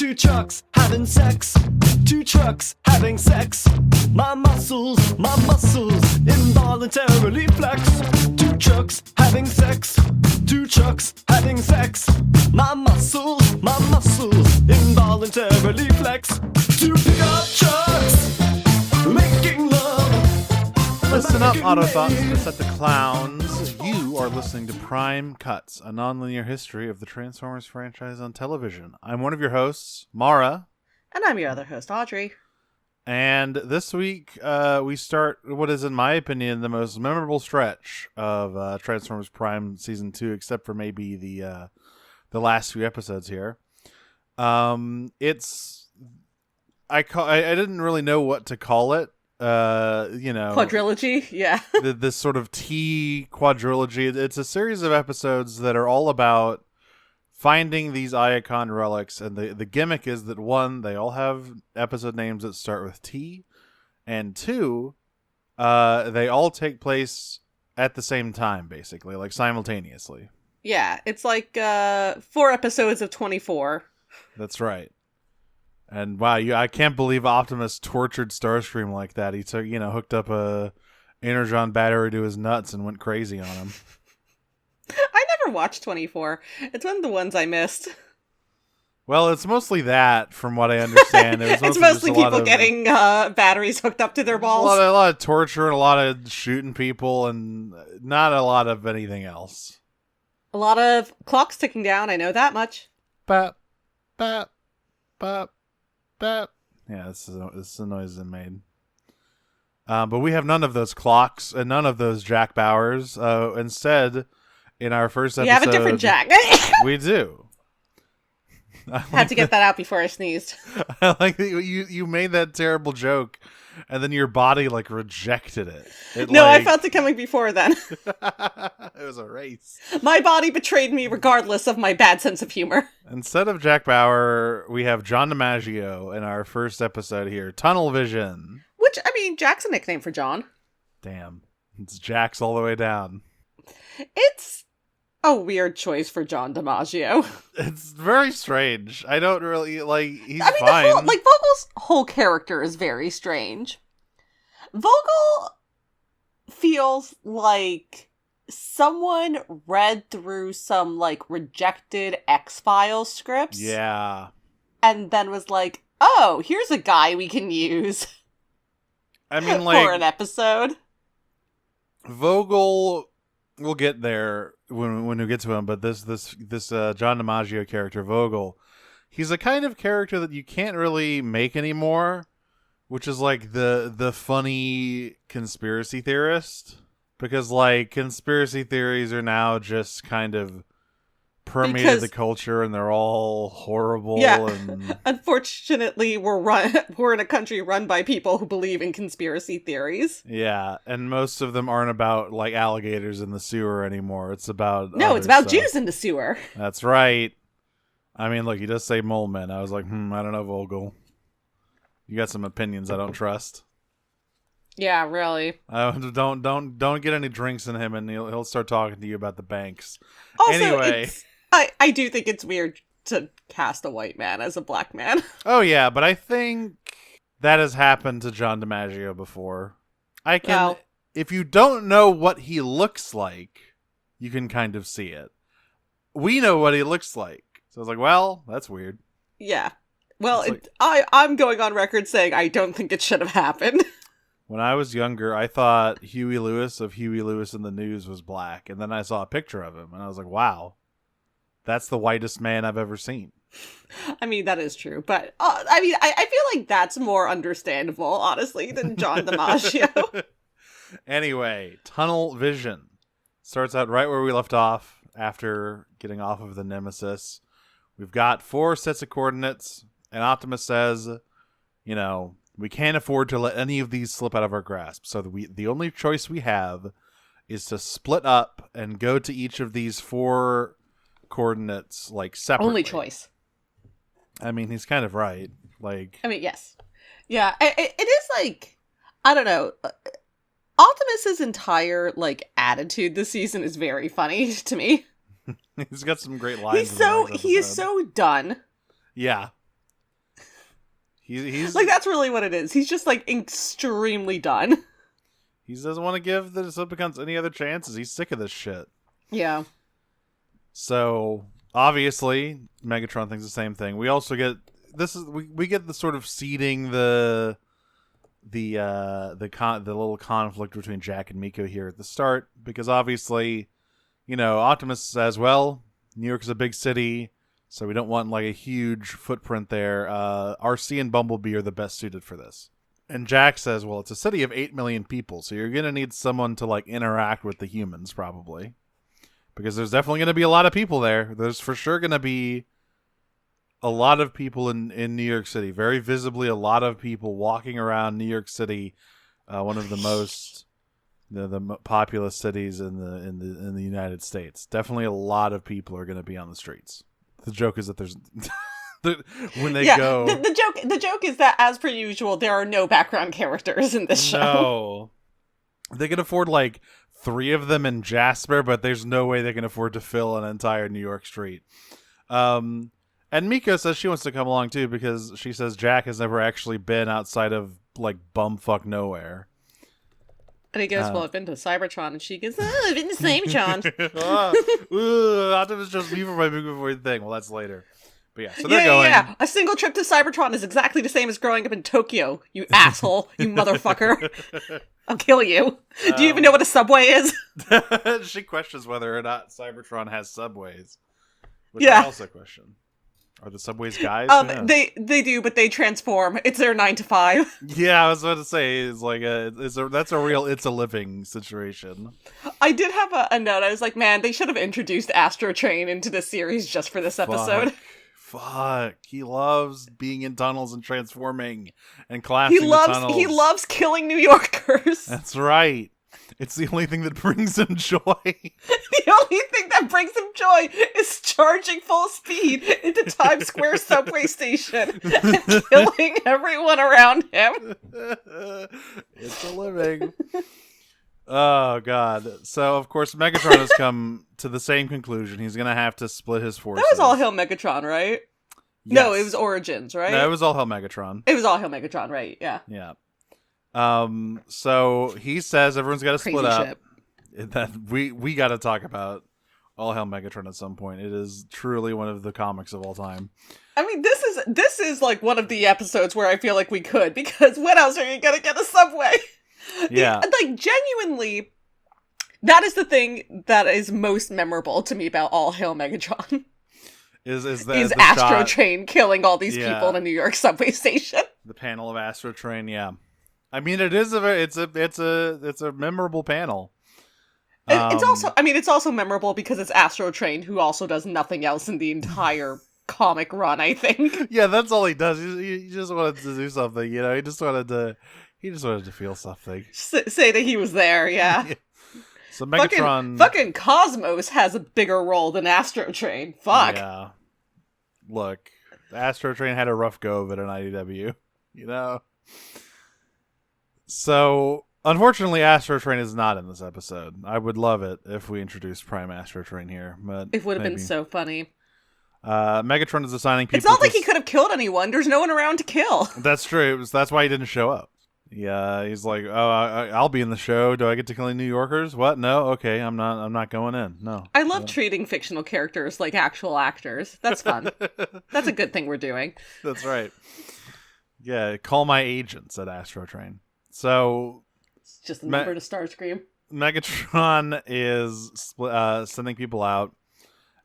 Two trucks having sex. Two trucks having sex. My muscles involuntarily flex. Two trucks having sex. Two trucks having sex. My muscles involuntarily flex. Two pickup trucks making love. Listen up, Autothoughts, Decepticons clowns. You are listening to Prime Cuts, a nonlinear history of the Transformers franchise on television. I'm one of your hosts, Mara. And I'm your other host, Audrey. And this week, we start what is, in my opinion, the most memorable stretch of Transformers Prime Season 2, except for maybe the last few episodes here. I didn't really know what to call it. Quadrilogy, yeah. This sort of T quadrilogy. It's a series of episodes that are all about finding these Iacon relics, and the gimmick is that, one, they all have episode names that start with T, and two, they all take place at the same time, basically, like simultaneously. Yeah, it's like 4 episodes of 24. That's right. And wow, I can't believe Optimus tortured Starscream like that. He took, hooked up a Energon battery to his nuts and went crazy on him. I never watched 24. It's one of the ones I missed. Well, it's mostly that, from what I understand. It's mostly people getting batteries hooked up to their balls. A lot of torture and a lot of shooting people and not a lot of anything else. A lot of clocks ticking down, I know that much. Bap, bap, bap. Yeah, this is the noise it made. But we have none of those clocks and none of those Jack Bowers. Instead, in our first episode, we have a different Jack. We do. Had to get that out before I sneezed. I like that you made that terrible joke, and then your body rejected it. I felt it coming before then. It was a race. My body betrayed me regardless of my bad sense of humor. Instead of Jack Bauer, we have John DiMaggio in our first episode here, Tunnel Vision. Which, Jack's a nickname for John. Damn. It's Jack's all the way down. It's a weird choice for John DiMaggio. It's very strange. I don't really, he's fine. Vogel's whole character is very strange. Vogel feels like someone read through some, rejected X-Files scripts. Yeah. And then was like, oh, here's a guy we can use. For an episode. Vogel, we'll get there when we get to him, but this John DiMaggio character, Vogel, he's a kind of character that you can't really make anymore, which is the funny conspiracy theorist, because conspiracy theories are now just kind of permeated the culture and they're all horrible. Yeah. And unfortunately, we're in a country run by people who believe in conspiracy theories. Yeah, and most of them aren't about alligators in the sewer anymore. It's about it's about Jews in the sewer. That's right. Look, he does say mole men. I was like, I don't know, Vogel. You got some opinions I don't trust. Yeah, really. Don't get any drinks in him, and he'll start talking to you about the banks. Also, anyway, I do think it's weird to cast a white man as a black man. Oh yeah, but I think that has happened to John DiMaggio before. If you don't know what he looks like, you can kind of see it. We know what he looks like, so I was like, well, that's weird. Yeah. Well, I'm going on record saying I don't think it should have happened. When I was younger, I thought Huey Lewis of Huey Lewis in the News was black, and then I saw a picture of him, and I was like, wow, that's the whitest man I've ever seen. That is true, but I feel like that's more understandable, honestly, than John DiMaggio. Anyway, Tunnel Vision starts out right where we left off after getting off of the Nemesis. We've got 4 sets of coordinates, and Optimus says, we can't afford to let any of these slip out of our grasp. So the only choice we have is to split up and go to each of these 4 coordinates separately. Only choice. He's kind of right. Yes. Yeah, it is I don't know. Optimus's entire attitude this season is very funny to me. He's got some great lines. He is so done. Yeah. He's Like, that's really what it is. He's just, like, extremely done. He doesn't want to give the Decepticons any other chances. He's sick of this shit. Yeah. So obviously, Megatron thinks the same thing. We also get we get the sort of seeding the little conflict between Jack and Miko here at the start, because obviously, Optimus says, well, New York is a big city, so we don't want like a huge footprint there. RC and Bumblebee are the best suited for this. And Jack says, well, it's a city of 8 million people, so you're going to need someone to like interact with the humans probably. Because there's definitely going to be a lot of people there. There's for sure going to be a lot of people in New York City. Very visibly, a lot of people walking around New York City, one of the most the populous cities in the United States. Definitely a lot of people are going to be on the streets. The joke is that there's when they go. The joke is that, as per usual, there are no background characters in this show. No, they can afford like 3 of them in Jasper, but there's no way they can afford to fill an entire New York street. And Miko says she wants to come along too, because she says Jack has never actually been outside of like bumfuck nowhere. And he goes, well, I've been to Cybertron, and she goes, oh, I've been to Cybertron. Optimus just me for my big boy thing. Well, that's later. But yeah, so they're going. Yeah. A single trip to Cybertron is exactly the same as growing up in Tokyo, you asshole, you motherfucker. I'll kill you. Do you even know what a subway is? She questions whether or not Cybertron has subways. Which Yeah. I also question. Are the subways guys? They do, but they transform. It's their 9 to 5. Yeah, I was about to say it's like that's a real it's a living situation. I did have a note. I was like, man, they should have introduced Astro Train into the series just for this episode. Fuck. He loves being in tunnels and transforming and collapsing the tunnels. He loves killing New Yorkers. That's right. It's the only thing that brings him joy. The only thing that brings him joy is charging full speed into Times Square subway station and killing everyone around him. It's a living. Oh, God. So, of course, Megatron has come to the same conclusion. He's going to have to split his forces. That was all Hail Megatron, right? Yes. No, it was Origins, right? No, it was all Hell Megatron. It was all Hail Megatron, right? Yeah. Yeah. So he says everyone's got to split up. Ship. That we got to talk about All Hail Megatron at some point. It is truly one of the comics of all time. I mean, this is like one of the episodes where I feel like we could, because when else are you gonna get a subway? Yeah. Like, genuinely, that is the thing that is most memorable to me about All Hail Megatron. Is Astro shot, Train killing all these people in a New York subway station. The panel of Astro Train, yeah. I mean, it's a memorable panel. It's also memorable because it's Astro Train, who also does nothing else in the entire comic run, I think. Yeah, that's all he does. He just wanted to do something, He just wanted to feel something. Say that he was there, yeah. Yeah. So Megatron... Fucking Cosmos has a bigger role than Astro Train. Fuck. Yeah. Look, Astro Train had a rough go of it in IDW, So, unfortunately, Astro Train is not in this episode. I would love it if we introduced Prime Astro Train here, but it would have been so funny. Megatron is assigning people. It's not like he could have killed anyone. There's no one around to kill. That's true. That's why he didn't show up. Yeah, he's like, oh, I'll be in the show. Do I get to kill any New Yorkers? What? No. Okay, I'm not going in. No. I love treating fictional characters like actual actors. That's fun. That's a good thing we're doing. That's right. Yeah, call my agent, said Astro Train. So, it's just a number to Starscream. Megatron is sending people out,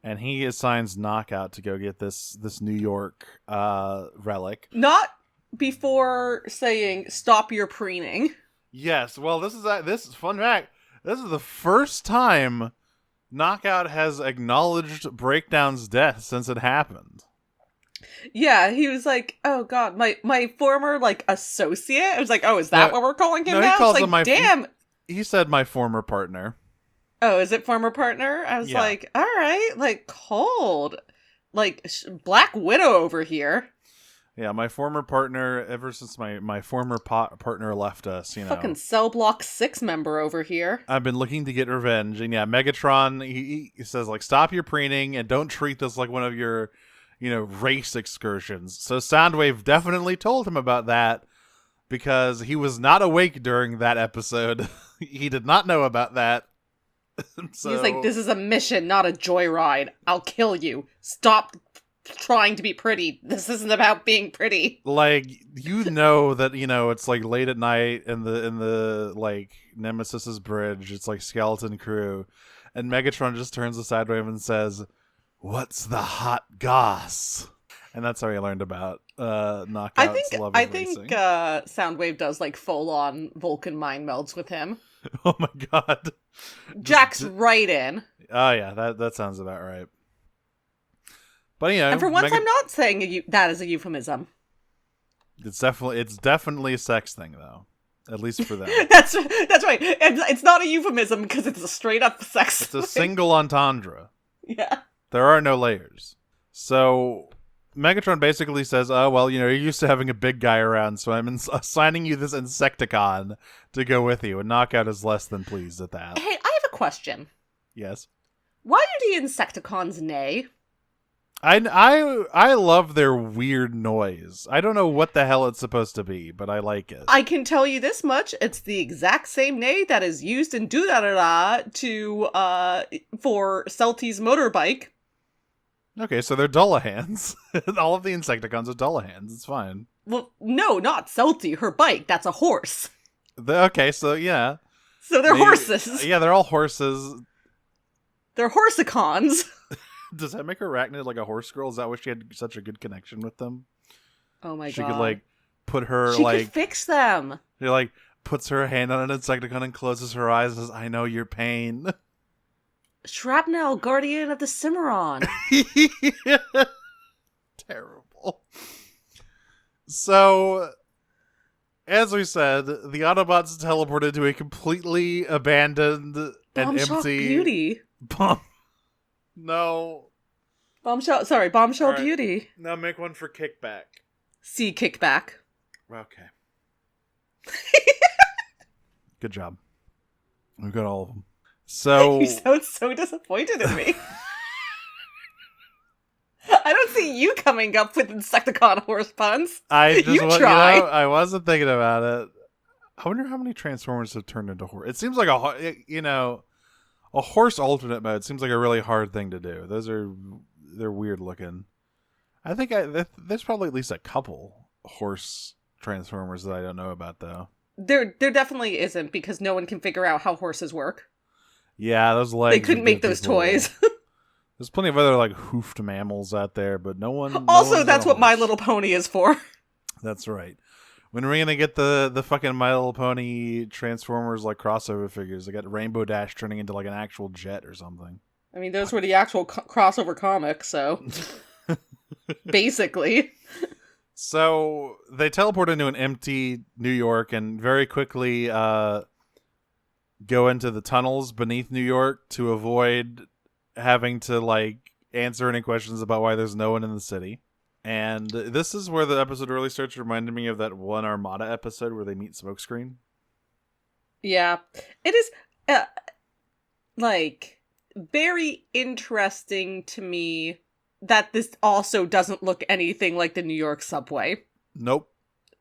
and he assigns Knockout to go get this New York relic. Not before saying "stop your preening." Yes. Well, this is fun fact. This is the first time Knockout has acknowledged Breakdown's death since it happened. Yeah, he was like, "Oh God, my former associate." I was like, "Oh, is that what we're calling him now?" He calls him damn. He said my former partner. Oh, is it former partner? I was like, all right, cold, Black Widow over here. Yeah, my former partner. Ever since my former partner left us, Fucking Cell Block 6 member over here. I've been looking to get revenge, and yeah, Megatron. He says stop your preening and don't treat this like one of your race excursions. So Soundwave definitely told him about that because he was not awake during that episode. He did not know about that. So, he's like, this is a mission, not a joyride. I'll kill you. Stop trying to be pretty. This isn't about being pretty. like, that it's like late at night in the like Nemesis's bridge. It's like skeleton crew, and Megatron just turns to Sidewave and says, "What's the hot goss?" And that's how he learned about Knockout's love of racing. Soundwave does like full on Vulcan mind melds with him. Oh my god. Jack's right in. Oh yeah, that sounds about right. But and for once, I'm not saying that as a euphemism. It's definitely a sex thing, though. At least for them. That's right. It's not a euphemism because it's a straight up sex. It's a single entendre. Yeah. There are no layers. So Megatron basically says, "Oh well, you're used to having a big guy around, so I'm assigning you this Insecticon to go with you." And Knockout is less than pleased at that. Hey, I have a question. Yes. Why do the Insecticons neigh? I love their weird noise. I don't know what the hell it's supposed to be, but I like it. I can tell you this much: it's the exact same neigh that is used in Doo-Da-Da-Da for Celty's motorbike. Okay, so they're Dullahans. All of the Insecticons are Dullahans. It's fine. Well, no, not Celty. Her bike. That's a horse. Okay, so yeah. So they're horses. Yeah, they're all horses. They're horsicons. Does that make her Arachnid like a horse girl? Is that why she had such a good connection with them? Oh my god. She could like put her she could fix them. She like puts her hand on an Insecticon and closes her eyes and says, "I know your pain." Shrapnel, guardian of the Cimarron. Terrible. So, as we said, the Autobots teleported to a completely abandoned and empty Beauty. No. Bombshell right. Beauty. Now make one for Kickback. C Kickback. Okay. Good job. We've got all of them. So You sound so disappointed in me. I don't see you coming up with Insecticon horse puns. I just try. I wasn't thinking about it. I wonder how many Transformers have turned into horse. It seems like a horse alternate mode seems like a really hard thing to do. They're weird looking. I think there's probably at least a couple horse Transformers that I don't know about though. There definitely isn't because no one can figure out how horses work. Yeah, those legs. They couldn't make those toys. There's plenty of other like hoofed mammals out there, but no one. Also, that's what My Little Pony is for. That's right. When are we gonna get the fucking My Little Pony Transformers like crossover figures? They got Rainbow Dash turning into like an actual jet or something. I mean, those were the actual crossover comics, so basically. So they teleport into an empty New York and very quickly go into the tunnels beneath New York to avoid having to like answer any questions about why there's no one in the city. And this is where the episode really starts reminding me of that one Armada episode where they meet Smokescreen. Yeah, it is like very interesting to me that this also doesn't look anything like the New York subway. Nope.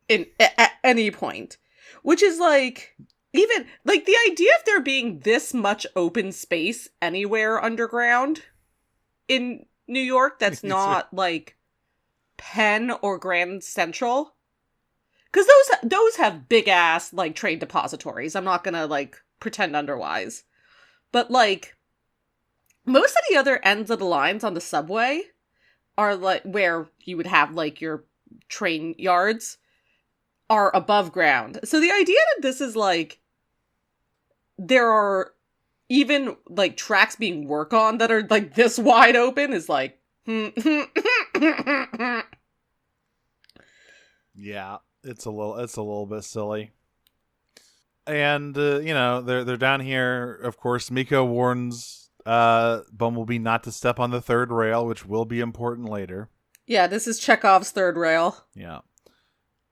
At any point. Which is like, even, like, the idea of there being this much open space anywhere underground in New York that's not, like, Penn or Grand Central. Because those have big-ass, like, train depositories. I'm not gonna, like, pretend otherwise. But, like, most of the other ends of the lines on the subway are, like, where you would have, like, your train yards are above ground. So the idea that this is, like, there are even, like, tracks being worked on that are, like, this wide open is, like, yeah, it's a little bit silly. And, they're down here. Of course, Miko warns Bumblebee not to step on the third rail, which will be important later. Yeah, this is Chekhov's third rail. Yeah.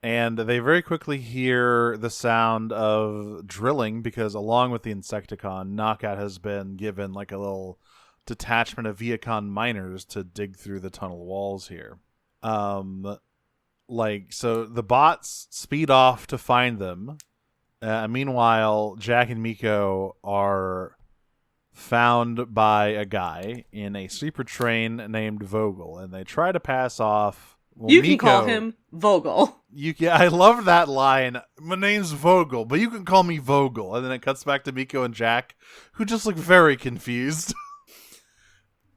And they very quickly hear the sound of drilling because along with the Insecticon, Knockout has been given like a little detachment of Viacon miners to dig through the tunnel walls here. So the bots speed off to find them. Meanwhile, Jack and Miko are found by a guy in a sleeper train named Vogel, and they try to pass off. Well, you Miko, can call him Vogel. I love that line. My name's Vogel, but you can call me Vogel. And then it cuts back to Miko and Jack, who just look very confused.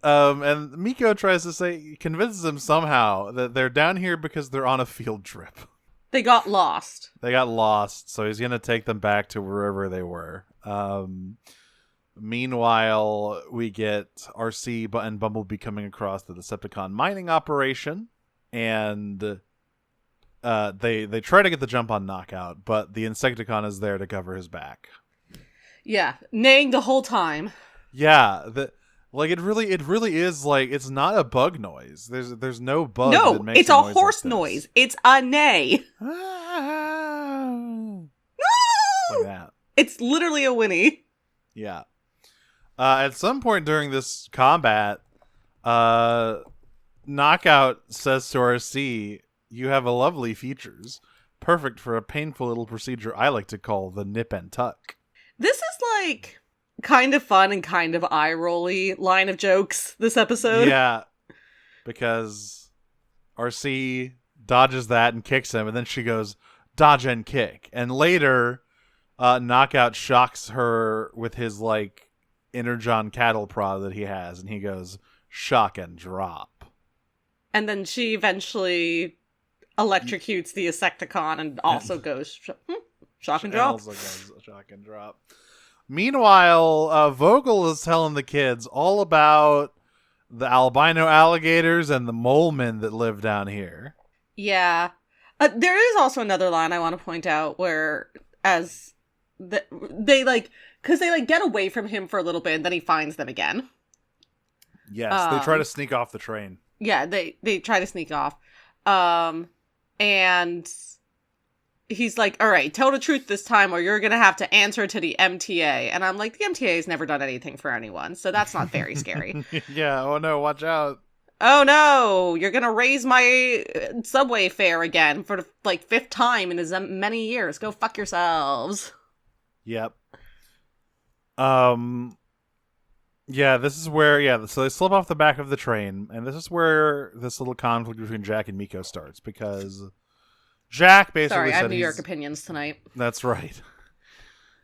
And Miko convinces him somehow that they're down here because they're on a field trip. They got lost. So he's going to take them back to wherever they were. Meanwhile, we get RC and Bumblebee coming across the Decepticon mining operation, and they try to get the jump on Knockout, but the Insecticon is there to cover his back. Yeah, neighing the whole time. Yeah, it really is like, it's not a bug noise. There's no bug. No, that makes it's a horse noise. It's a neigh. Like that. It's literally a whinny. Yeah. At some point during this combat, Knockout says to RC, "You have a lovely features, perfect for a painful little procedure I like to call the nip and tuck." This is like kind of fun and kind of eye-rolly line of jokes this episode. Yeah, because RC dodges that and kicks him, and then she goes, "Dodge and kick." And later, Knockout shocks her with his Energon cattle prod that he has, and he goes, "Shock and drop." And then she eventually electrocutes the Insecticon and also goes shock and drop. Also goes shock and drop. Meanwhile, Vogel is telling the kids all about the albino alligators and the molemen that live down here. Yeah. There is also another line I want to point out where because they get away from him for a little bit and then he finds them again. Yes, they try to sneak off the train. Yeah, they try to sneak off. And he's like, "All right, tell the truth this time or you're going to have to answer to the MTA." And I'm like, the MTA has never done anything for anyone, so that's not very scary. Yeah, oh no, watch out. Oh no, you're going to raise my subway fare again for the fifth time in as many years. Go fuck yourselves. Yep. Yeah, this is where, so they slip off the back of the train, and this is where this little conflict between Jack and Miko starts, because Jack basically Sorry, I said have New York opinions tonight. That's right.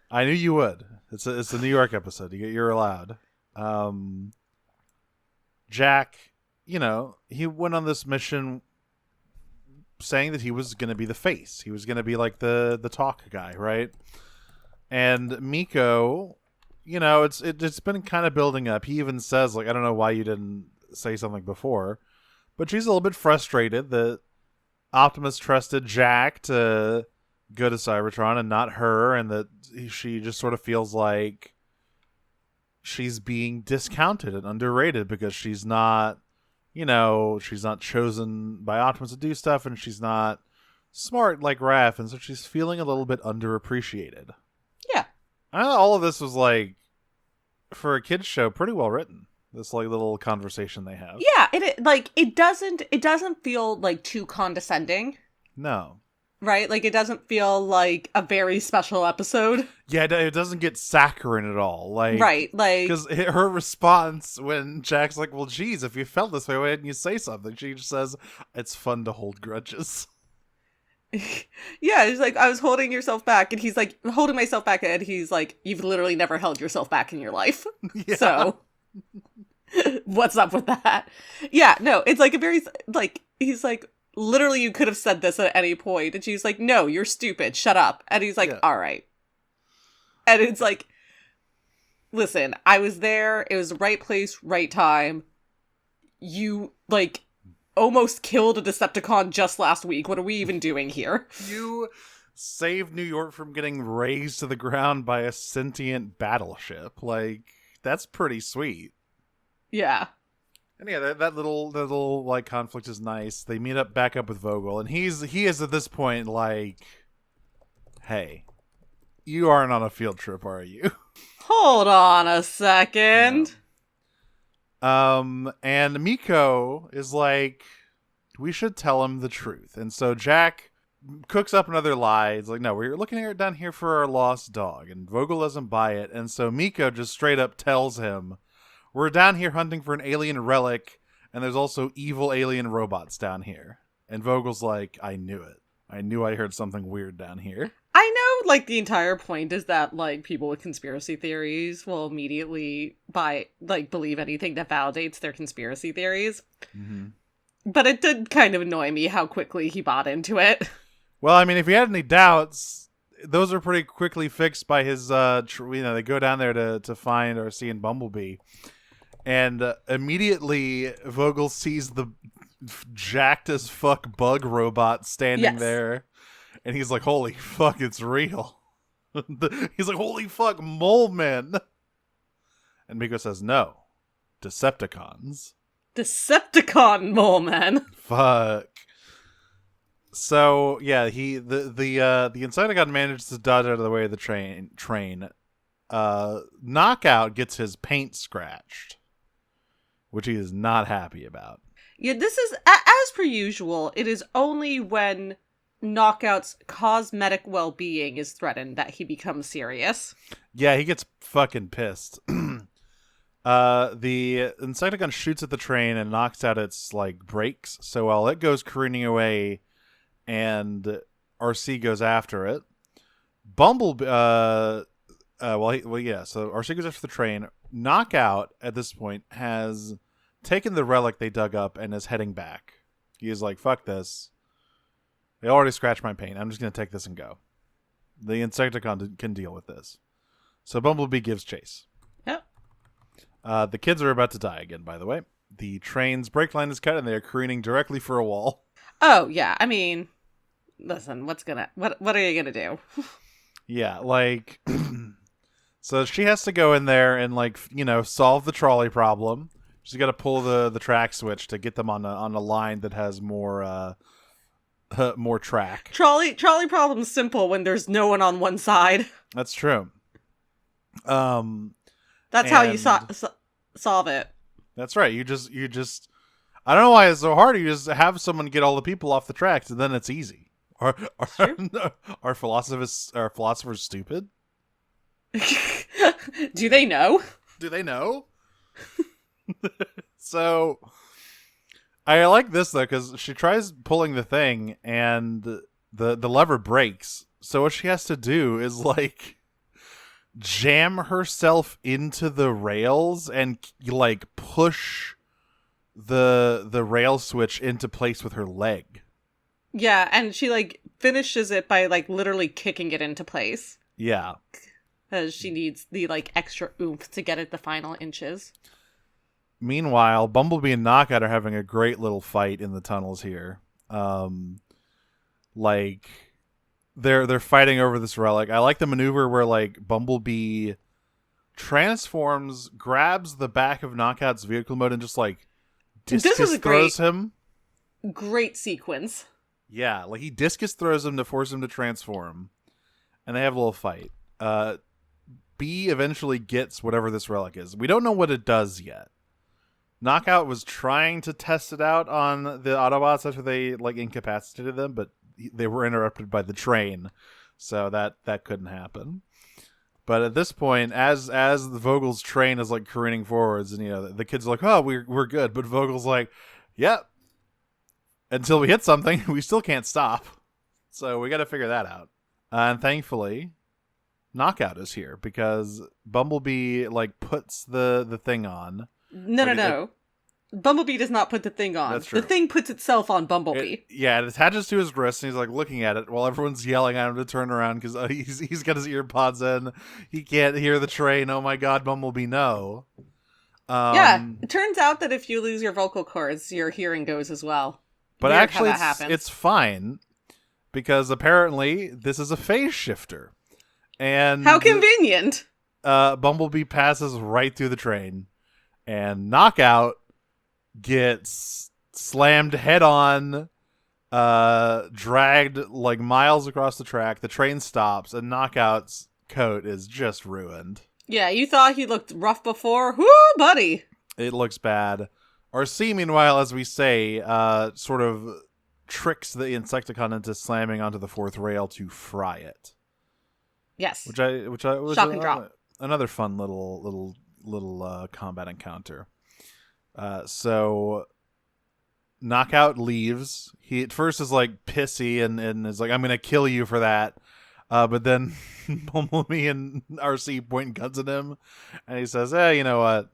I knew you would. It's a New York episode. You're allowed. Jack, he went on this mission saying that he was going to be the face. He was going to be like the talk guy, right? And Miko, it's been kind of building up. He even says, I don't know why you didn't say something before, but she's a little bit frustrated that Optimus trusted Jack to go to Cybertron and not her, and that she just sort of feels like she's being discounted and underrated because she's not, she's not chosen by Optimus to do stuff, and she's not smart like Raph, and so she's feeling a little bit underappreciated. Yeah. I know all of this was for a kids show, pretty well written. This little conversation they have. Yeah, it doesn't feel too condescending. No. Right? It doesn't feel like a very special episode. Yeah, it doesn't get saccharine at all. Right, because her response when Jack's like, "Well, geez, if you felt this way, why didn't you say something?" She just says, "It's fun to hold grudges." Yeah, he's like, "I was holding yourself back," and he's like, "Holding myself back," and he's like, "You've literally never held yourself back in your life." Yeah. So, what's up with that? Yeah, no, it's a very, he's like, "Literally, you could have said this at any point," and she's like, "No, you're stupid, shut up," and he's like, yeah. "All right," and it's like, listen, I was there, it was the right place, right time, you, almost killed a Decepticon just last week. What are we even doing here? You saved New York from getting razed to the ground by a sentient battleship. That's pretty sweet. Yeah. And yeah, that little conflict is nice. They meet back up with Vogel, and he is at this point hey, you aren't on a field trip, are you? Hold on a second. And Miko is like, we should tell him the truth. And so Jack cooks up another lie. He's like, no, we're looking down here for our lost dog. And Vogel doesn't buy it. And so Miko just straight up tells him, we're down here hunting for an alien relic, and there's also evil alien robots down here. And Vogel's like, I knew it. I knew I heard something weird down here. I know, like, the entire point is that, like, people with conspiracy theories will immediately believe anything that validates their conspiracy theories. Mm-hmm. But it did kind of annoy me how quickly he bought into it. Well, I mean, if you had any doubts, those are pretty quickly fixed by his, they go down there to find RC and Bumblebee. And immediately Vogel sees the jacked as fuck bug robot standing there. And he's like, holy fuck, it's real. He's like, holy fuck, mole men. And Miko says, no, Decepticons. Decepticon mole men. Fuck. So yeah, the Insecticon manages to dodge out of the way of the train. Knockout gets his paint scratched, which he is not happy about. Yeah, this is, as per usual, it is only when Knockout's cosmetic well-being is threatened that he becomes serious. Yeah, he gets fucking pissed. The Insecticon shoots at the train and knocks out its, like, brakes. So while it goes careening away and RC goes after it, Bumblebee, so RC goes after the train. Knockout, at this point, has taken the relic they dug up and is heading back. He is like, fuck this. They already scratched my paint. I'm just going to take this and go. The Insecticon can deal with this. So Bumblebee gives chase. Yep. The kids are about to die again, by the way. The train's brake line is cut and they are careening directly for a wall. Oh, yeah. I mean, listen, what are you going to do? Yeah, like... So she has to go in there and, like, solve the trolley problem. She's got to pull the track switch to get them on a line that has more track. Trolley problem's simple when there's no one on one side. That's true. That's how you solve it. That's right. You just. I don't know why it's so hard. You just have someone get all the people off the tracks, and then it's easy. Are philosophers stupid? Do they know? So I like this though, because she tries pulling the thing and the lever breaks. So what she has to do is like jam herself into the rails and like push the rail switch into place with her leg. Yeah, and she like finishes it by like literally kicking it into place. Yeah. Because she needs the like extra oomph to get it the final inches. Meanwhile, Bumblebee and Knockout are having a great little fight in the tunnels here. Like they're fighting over this relic. I like the maneuver where like Bumblebee transforms, grabs the back of Knockout's vehicle mode, and just like discus throws him. Great sequence. Yeah, like he discus throws him to force him to transform, and they have a little fight. B eventually gets whatever this relic is. We don't know what it does yet. Knockout was trying to test it out on the Autobots after they like incapacitated them, but they were interrupted by the train, so that couldn't happen. But at this point, as the Vogel's train is like careening forwards, and the kids are like, "Oh, we're good," but Vogel's like, "Yep." Until we hit something, we still can't stop. So we got to figure that out. And thankfully, Knockout is here because Bumblebee like puts the thing on. No. Bumblebee does not put the thing on. That's true. The thing puts itself on Bumblebee. It attaches to his wrist, and he's like looking at it while everyone's yelling at him to turn around because he's got his ear pods in. He can't hear the train. Oh my god, Bumblebee, no. It turns out that if you lose your vocal cords, your hearing goes as well. But actually, it's fine because apparently this is a phase shifter. And how convenient! Bumblebee passes right through the train, and Knockout gets slammed head on, dragged like miles across the track. The train stops, and Knockout's coat is just ruined. Yeah, you thought he looked rough before? Whoo, buddy! It looks bad. RC, meanwhile, as we say, sort of tricks the Insecticon into slamming onto the fourth rail to fry it. Yes. Which I was Shock and drop. Another fun little combat encounter. So Knockout leaves. He at first is like pissy and is like, I'm gonna kill you for that. But then Bumblebee and RC point guns at him, and he says, you know what?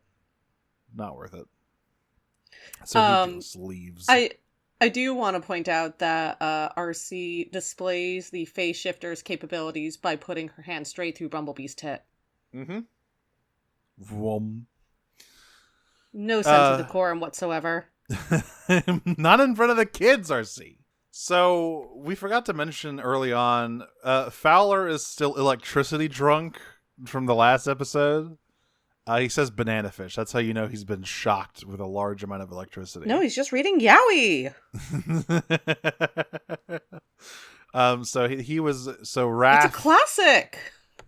Not worth it. So he just leaves. I do want to point out that RC displays the phase shifter's capabilities by putting her hand straight through Bumblebee's tit. Mm-hmm. Vroom. No sense of decorum whatsoever. Not in front of the kids, RC. So we forgot to mention early on, Fowler is still electricity drunk from the last episode. He says banana fish. That's how you know he's been shocked with a large amount of electricity. No, he's just reading Yowie. So he was Raph. It's a classic.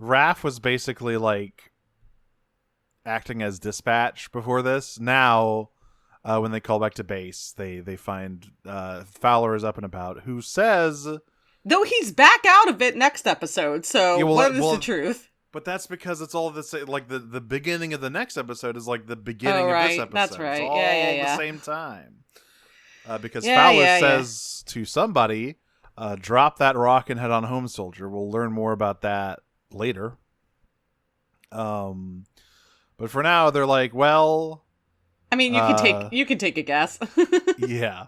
Raph was basically like acting as dispatch before this. Now, when they call back to base, they find Fowler is up and about, who says, though he's back out of it next episode. So what is the truth? But that's because it's all the same. Like the beginning of the next episode is like the beginning of this episode. That's right. It's all yeah. the same time. Because Fowler says to somebody, "Drop that rock and head on home, soldier." We'll learn more about that later. But for now, they're like, well. I mean, you can take a guess. Yeah.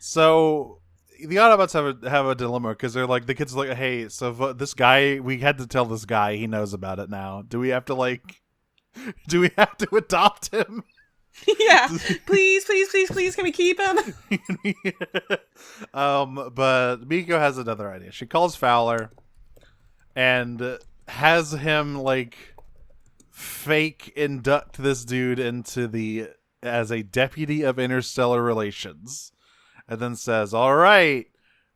So the Autobots have a dilemma because they're like, the kids are like, hey, so this guy, we had to tell this guy, he knows about it now. Do we have to adopt him? Yeah. Please, can we keep him? But Miko has another idea. She calls Fowler and has him like fake induct this dude as a deputy of interstellar relations. And then says, all right,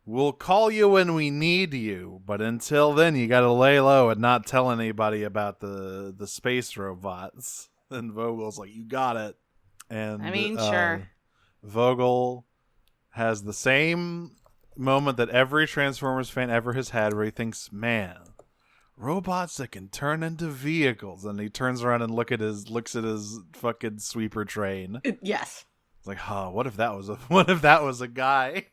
we'll call you when we need you. But until then, you got to lay low and not tell anybody about the space robots. And Vogel's like, you got it. And I mean, sure. Vogel has the same moment that every Transformers fan ever has had where he thinks, man, robots that can turn into vehicles. And he turns around and looks at his fucking sweeper train. Yes. It's like, what if that was a guy?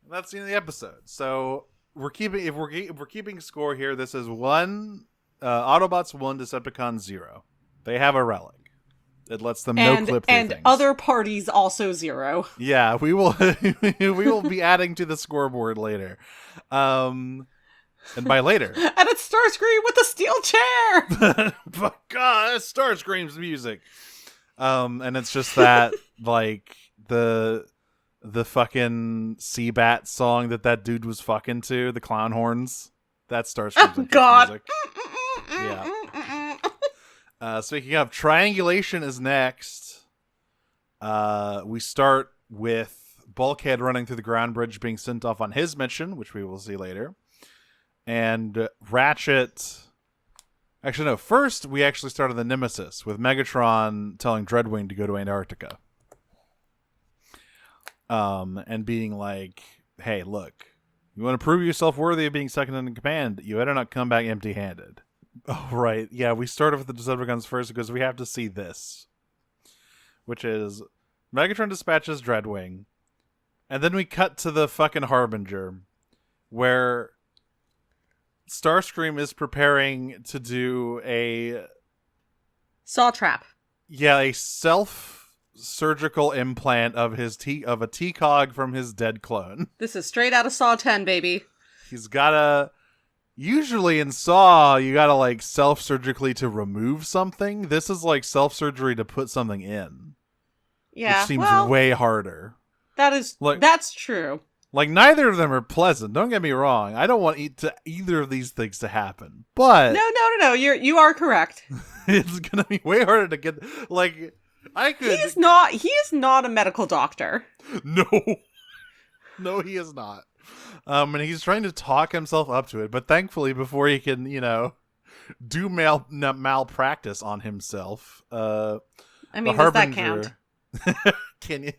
That's the end of the episode. So we're keeping score here. This is 1 Autobots 1, Decepticons 0. They have a relic. It lets them no clip through and things. Other parties also 0. Yeah, we will we will be adding to the scoreboard later. And by later, and it's Starscream with a steel chair. But God, Starscream's music. And it's just that, like, the fucking Seabat song that dude was fucking to, the clown horns. That's Starscream's God. music. Yeah. Speaking of, triangulation is next. We start with Bulkhead running through the ground bridge, being sent off on his mission, which we will see later. And Ratchet... Actually, no. First, we actually started the Nemesis with Megatron telling Dreadwing to go to Antarctica. And being like, hey, look, you want to prove yourself worthy of being second in command, you better not come back empty-handed. Oh, right. Yeah, we started with the Decepticons first because we have to see this. Which is, Megatron dispatches Dreadwing, and then we cut to the fucking Harbinger, where Starscream is preparing to do a saw trap. Yeah, a self-surgical implant of a T-Cog from his dead clone. This is straight out of Saw 10, baby. He's gotta... Usually in Saw, you gotta, like, self-surgically to remove something. This is, like, self-surgery to put something in. Yeah, which seems way harder. That's true. Like, neither of them are pleasant. Don't get me wrong. I don't want either of these things to happen. But no. You are correct. It's gonna be way harder to get. Like, I could. He is not a medical doctor. No, he is not. And he's trying to talk himself up to it. But thankfully, before he can, do malpractice on himself. I mean, the does that Harbinger. count? Can you?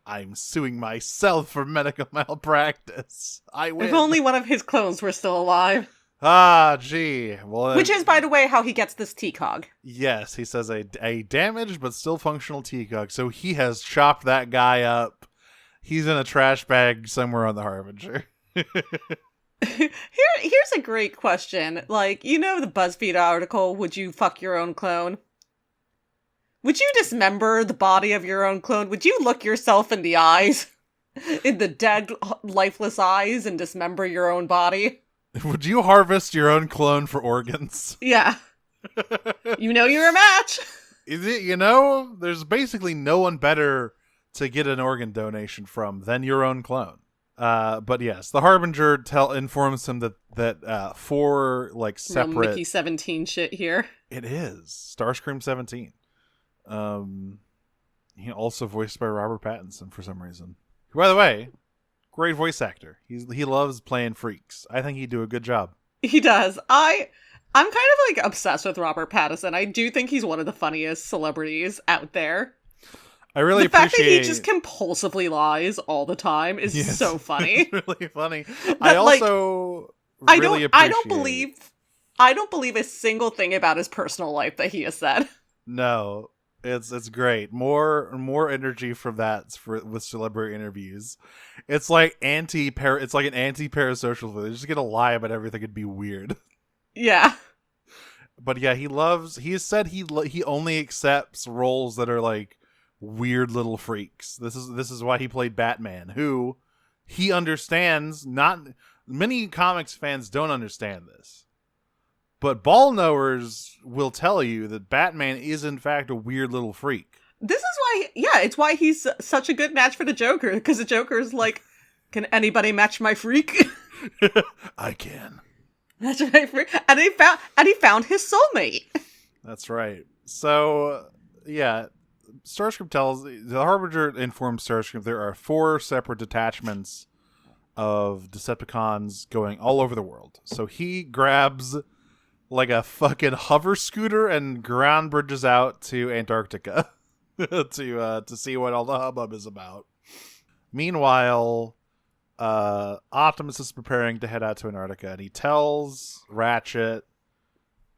I'm suing myself for medical malpractice. I win. If only one of his clones were still alive. Ah, gee. Well, Which is, by the way, how he gets this T-Cog. yes, he says a damaged but still functional T-Cog. So he has chopped that guy up. He's in a trash bag somewhere on the Harbinger. Here's a great question. Like, the BuzzFeed article, would you fuck your own clone? Would you dismember the body of your own clone? Would you look yourself in the eyes? In the dead, lifeless eyes and dismember your own body? Would you harvest your own clone for organs? Yeah. You're a match. Is it, there's basically no one better to get an organ donation from than your own clone. But yes, the Harbinger informs him that 4 like separate Real Mickey 17 shit here. It is Starscream 17. He also voiced by Robert Pattinson for some reason. By the way, great voice actor. He loves playing freaks. I think he'd do a good job. He does. I'm kind of like obsessed with Robert Pattinson. I do think he's one of the funniest celebrities out there. I really the fact appreciate that he just compulsively lies all the time is so funny. It's really funny. But, I also really appreciate. I don't believe a single thing about his personal life that he has said. No, it's great. More energy from that with celebrity interviews. It's like an anti-parasocial thing. They're just gonna lie about everything and be weird. Yeah. But yeah, he has said he only accepts roles that are like weird little freaks. This is why he played Batman, who he understands. Not many comics fans don't understand this, but ball knowers will tell you that Batman is in fact a weird little freak. This is why, it's why he's such a good match for the Joker, because the Joker's like, can anybody match my freak? I can. Match my freak, and he found his soulmate. That's right. So yeah. Starscream the Harbinger informs Starscream there are 4 separate detachments of Decepticons going all over the world. So he grabs like a fucking hover scooter and ground bridges out to Antarctica to see what all the hubbub is about. Meanwhile, Optimus is preparing to head out to Antarctica, and he tells Ratchet,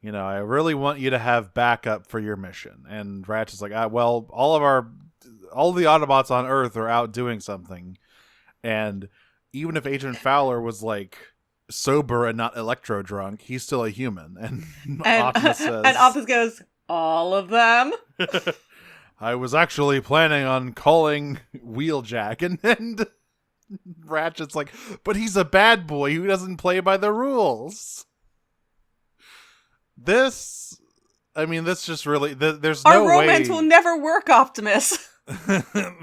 I really want you to have backup for your mission. And Ratchet's like, well, all the Autobots on Earth are out doing something. And even if Agent Fowler was like sober and not electro drunk, he's still a human. And Optimus says, and Optimus goes, all of them? I was actually planning on calling Wheeljack. And Ratchet's like, but he's a bad boy who doesn't play by the rules. This just really, there's no way. Our romance will never work, Optimus.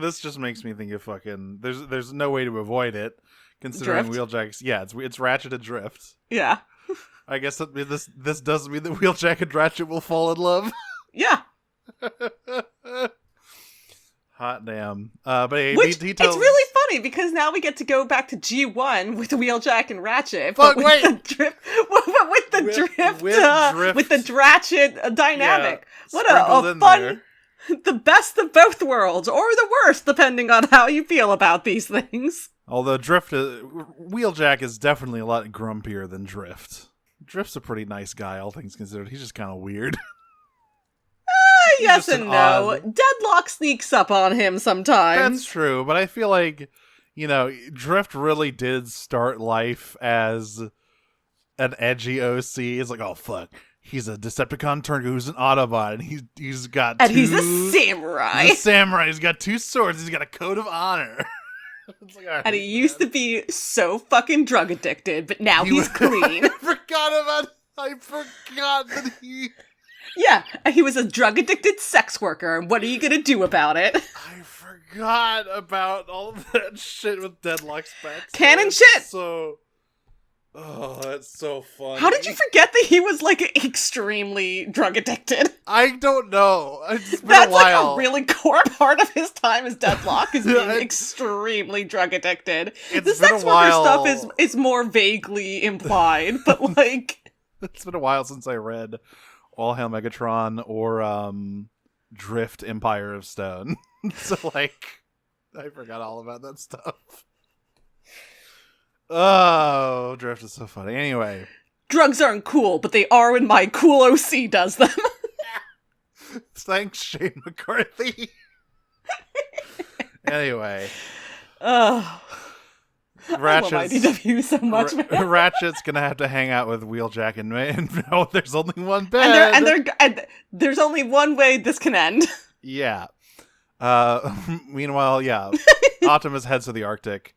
This just makes me think of fucking, there's no way to avoid it, considering Wheeljack's, it's Ratchet and Drift. Yeah. I guess this does mean that Wheeljack and Ratchet will fall in love. Yeah. Hot damn. But he Which, tells... it's really funny because now we get to go back to G1 with Wheeljack and Ratchet. Fuck, with wait! The drift, with the Dratchet dynamic. Yeah, what a fun, there. The best of both worlds, or the worst, depending on how you feel about these things. Although Wheeljack is definitely a lot grumpier than Drift. Drift's a pretty nice guy, all things considered. He's just kind of weird. Yes and no. Deadlock sneaks up on him sometimes. That's true, but I feel like, Drift really did start life as an edgy OC. It's like, oh fuck, he's a Decepticon turned who's an Autobot, and he's got he's a samurai. He's a samurai. He's got 2 swords. He's got a code of honor. Like, and he used to be so fucking drug addicted, but now he's clean. I forgot that he... Yeah, he was a drug-addicted sex worker, and what are you gonna do about it? I forgot about all of that shit with Deadlock Specs. Canon shit! That's so funny. How did you forget that he was, extremely drug-addicted? I don't know. It's been That's a while. a really core part of his time as Deadlock, is being extremely drug-addicted. The sex worker stuff is more vaguely implied, but, It's been a while since I read All Hail Megatron or Drift Empire of Stone. So, like, I forgot all about that stuff. Oh, Drift is so funny. Anyway. Drugs aren't cool, but they are when my cool OC does them. Thanks, Shane McCarthy. Anyway. Oh. Ratchet's, I love IDW so much, man. Ratchet's gonna have to hang out with Wheeljack and no, there's only one bed. And there's only one way this can end. Yeah. Meanwhile, yeah, Optimus heads to the Arctic.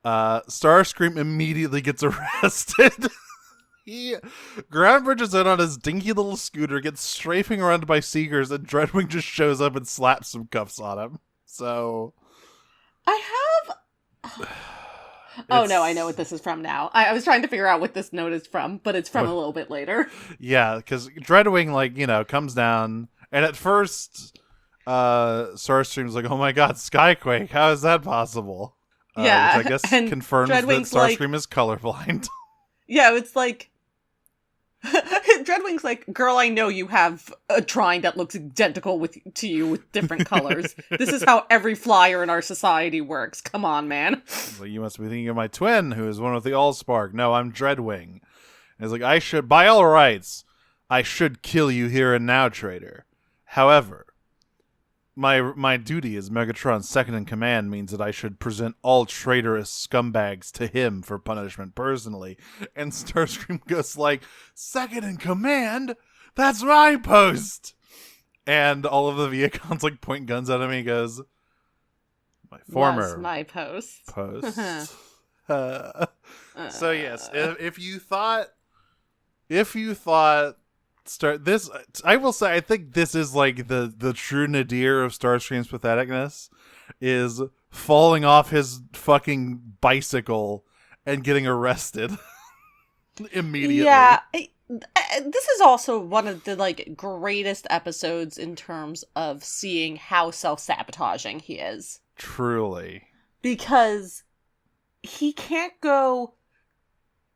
Starscream immediately gets arrested. He ground bridges in on his dinky little scooter, gets strafing around by Seekers, and Dreadwing just shows up and slaps some cuffs on him. So, I have. Oh no, I know what this is from now. I was trying to figure out what this note is from, but it's from a little bit later. Yeah, because Dreadwing, like, you know, comes down, and at first, Starscream's like, "Oh my God, Skyquake! How is that possible?" Yeah, which I guess and confirms that Dreadwing's Starscream is colorblind. Yeah, it's like Dreadwing's like, "Girl, I know you have a trine that looks identical to you with different colors. This is how every flyer in our society works. Come on, man." Well, you must be thinking of my twin, who is one with the Allspark. No, I'm Dreadwing. And he's like, I should, by all rights, I should kill you here and now, traitor. However, my duty as Megatron's second in command means that I should present all traitorous scumbags to him for punishment personally. And Starscream goes like, "Second in command? That's my post!" And all of the Viacons like point guns at him and he goes, "My former was my post." So yes, if you thought this, I will say, I think this is like the true nadir of Starscream's patheticness, is falling off his fucking bicycle and getting arrested immediately. Yeah, this is also one of the like greatest episodes in terms of seeing how self-sabotaging he is. Truly. Because he can't go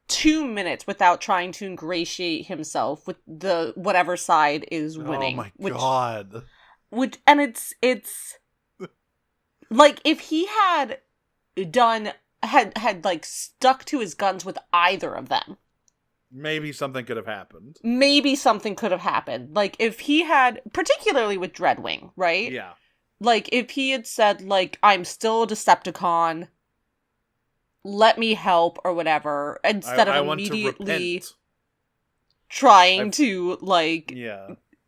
2 minutes without trying to ingratiate himself with the whatever side is winning. Oh my God. And it's like if he had like stuck to his guns with either of them, maybe something could have happened. Like if he had, particularly with Dreadwing, right? Yeah. Like if he had said like, "I'm still a Decepticon, let me help," or whatever, instead of immediately trying to like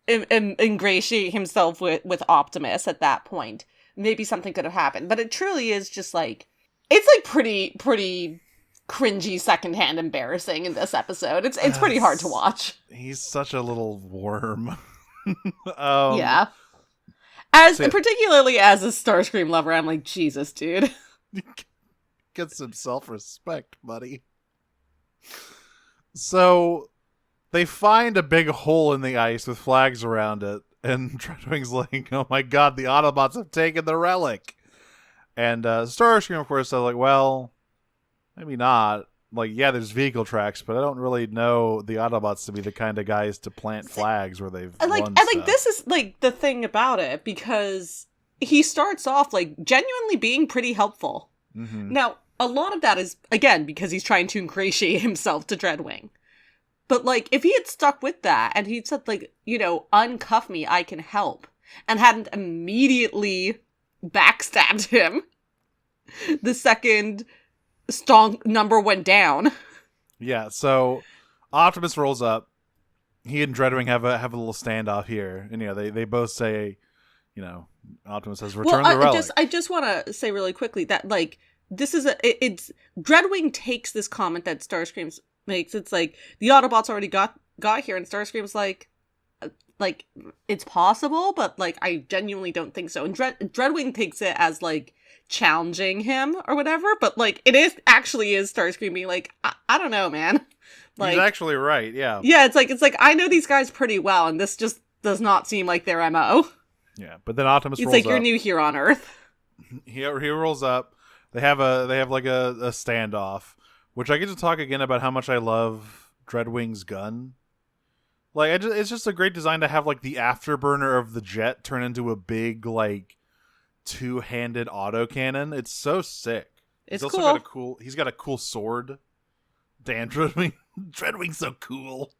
ingratiate himself with Optimus at that point, maybe something could have happened. But it truly is just like, it's like pretty cringy, secondhand embarrassing in this episode. It's pretty hard to watch. He's such a little worm. Yeah. Particularly as a Starscream lover, I'm like, Jesus, dude. Get some self-respect, buddy. So, they find a big hole in the ice with flags around it, and Dreadwing's like, "Oh my God, the Autobots have taken the relic." And Starscream, of course, says like, "Well, maybe not. Like, yeah, there's vehicle tracks, but I don't really know the Autobots to be the kind of guys to plant flags where they've won stuff." This is like the thing about it, because he starts off like genuinely being pretty helpful. Mm-hmm. Now, a lot of that is, again, because he's trying to ingratiate himself to Dreadwing. But, like, if he had stuck with that, and he'd said, like, you know, "Uncuff me, I can help," and hadn't immediately backstabbed him the second stonk number went down. Yeah, so Optimus rolls up. He and Dreadwing have a little standoff here. And, you know, they both say, you know, Optimus says, "Return the relic." I just want to say really quickly that, like, this is it's Dreadwing takes this comment that Starscream makes. It's like, the Autobots already got here, and Starscream's like, it's possible, but like, I genuinely don't think so. And Dreadwing takes it as like challenging him or whatever, but like, it is Starscream being like, I don't know, man. Like, he's actually right. Yeah. Yeah. It's like I know these guys pretty well, and this just does not seem like their MO. Yeah, but then Optimus rolls like, up. "You're new here on Earth." He rolls up. They have like a standoff, which I get to talk again about how much I love Dreadwing's gun. Like, it's just a great design to have, like, the afterburner of the jet turn into a big, like, two-handed autocannon. It's so sick. It's also cool. He's got a cool sword. Dan Dreadwing. Dreadwing's so cool.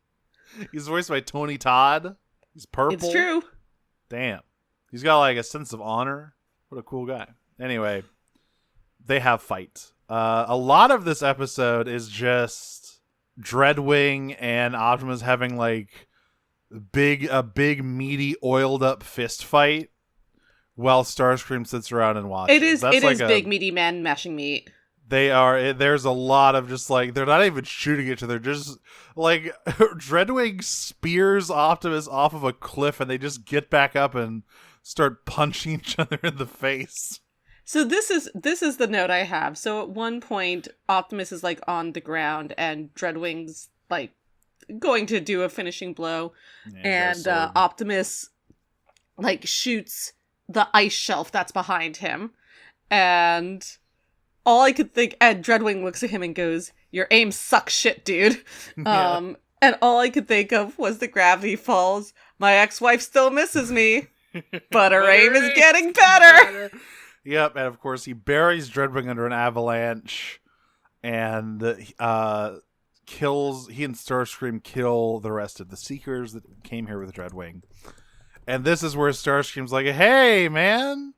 He's voiced by Tony Todd. He's purple. It's true. Damn. He's got, like, a sense of honor. What a cool guy. Anyway, they have fight. A lot of this episode is just Dreadwing and Optimus having, like, a big, meaty, oiled up fist fight while Starscream sits around and watches. It is big, meaty men mashing meat. There's a lot of just, like, they're not even shooting each other. Just, like, Dreadwing spears Optimus off of a cliff and they just get back up and start punching each other in the face. So this is the note I have. So at one point, Optimus is, like, on the ground and Dreadwing's, like, going to do a finishing blow. Yeah, and Optimus, like, shoots the ice shelf that's behind him. And all I could think, and Dreadwing looks at him and goes, "Your aim sucks shit, dude." Yeah. And all I could think of was the Gravity Falls. My ex-wife still misses me, but her aim is getting better. Yep, and of course he buries Dreadwing under an avalanche, and he and Starscream kill the rest of the Seekers that came here with Dreadwing. And this is where Starscream's like, "Hey, man,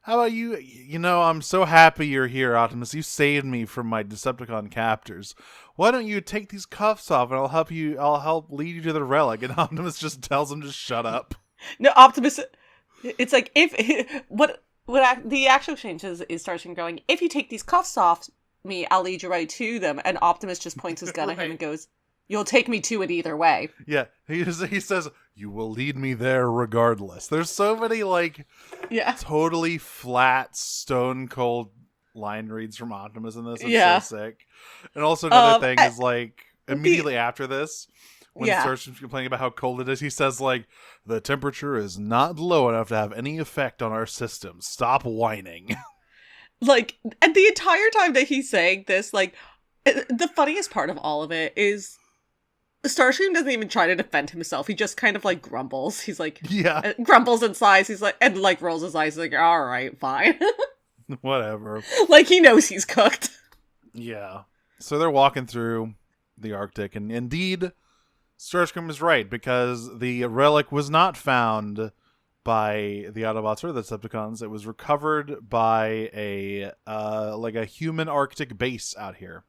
how about you? You know, I'm so happy you're here, Optimus. You saved me from my Decepticon captors. Why don't you take these cuffs off, and I'll help lead you to the relic." And Optimus just tells him to shut up. No, Optimus, it's like, the actual exchange is Starscream going, "If you take these cuffs off me, I'll lead you right to them." And Optimus just points his gun at him and goes, "You'll take me to it either way." Yeah, he says, "You will lead me there regardless." There's so many, like, totally flat, stone cold line reads from Optimus in this. It's so sick. And also another thing is, like, immediately after this, when Starscream's complaining about how cold it is, he says, like, "The temperature is not low enough to have any effect on our system. Stop whining." Like, and the entire time that he's saying this, like, the funniest part of all of it is Starscream doesn't even try to defend himself. He just kind of, like, grumbles. He's like, grumbles in size. He's like, and, like, rolls his eyes. He's like, "All right, fine." Whatever. Like, he knows he's cooked. Yeah. So they're walking through the Arctic, and indeed, Starscream is right, because the relic was not found by the Autobots or the Decepticons. It was recovered by a human Arctic base out here.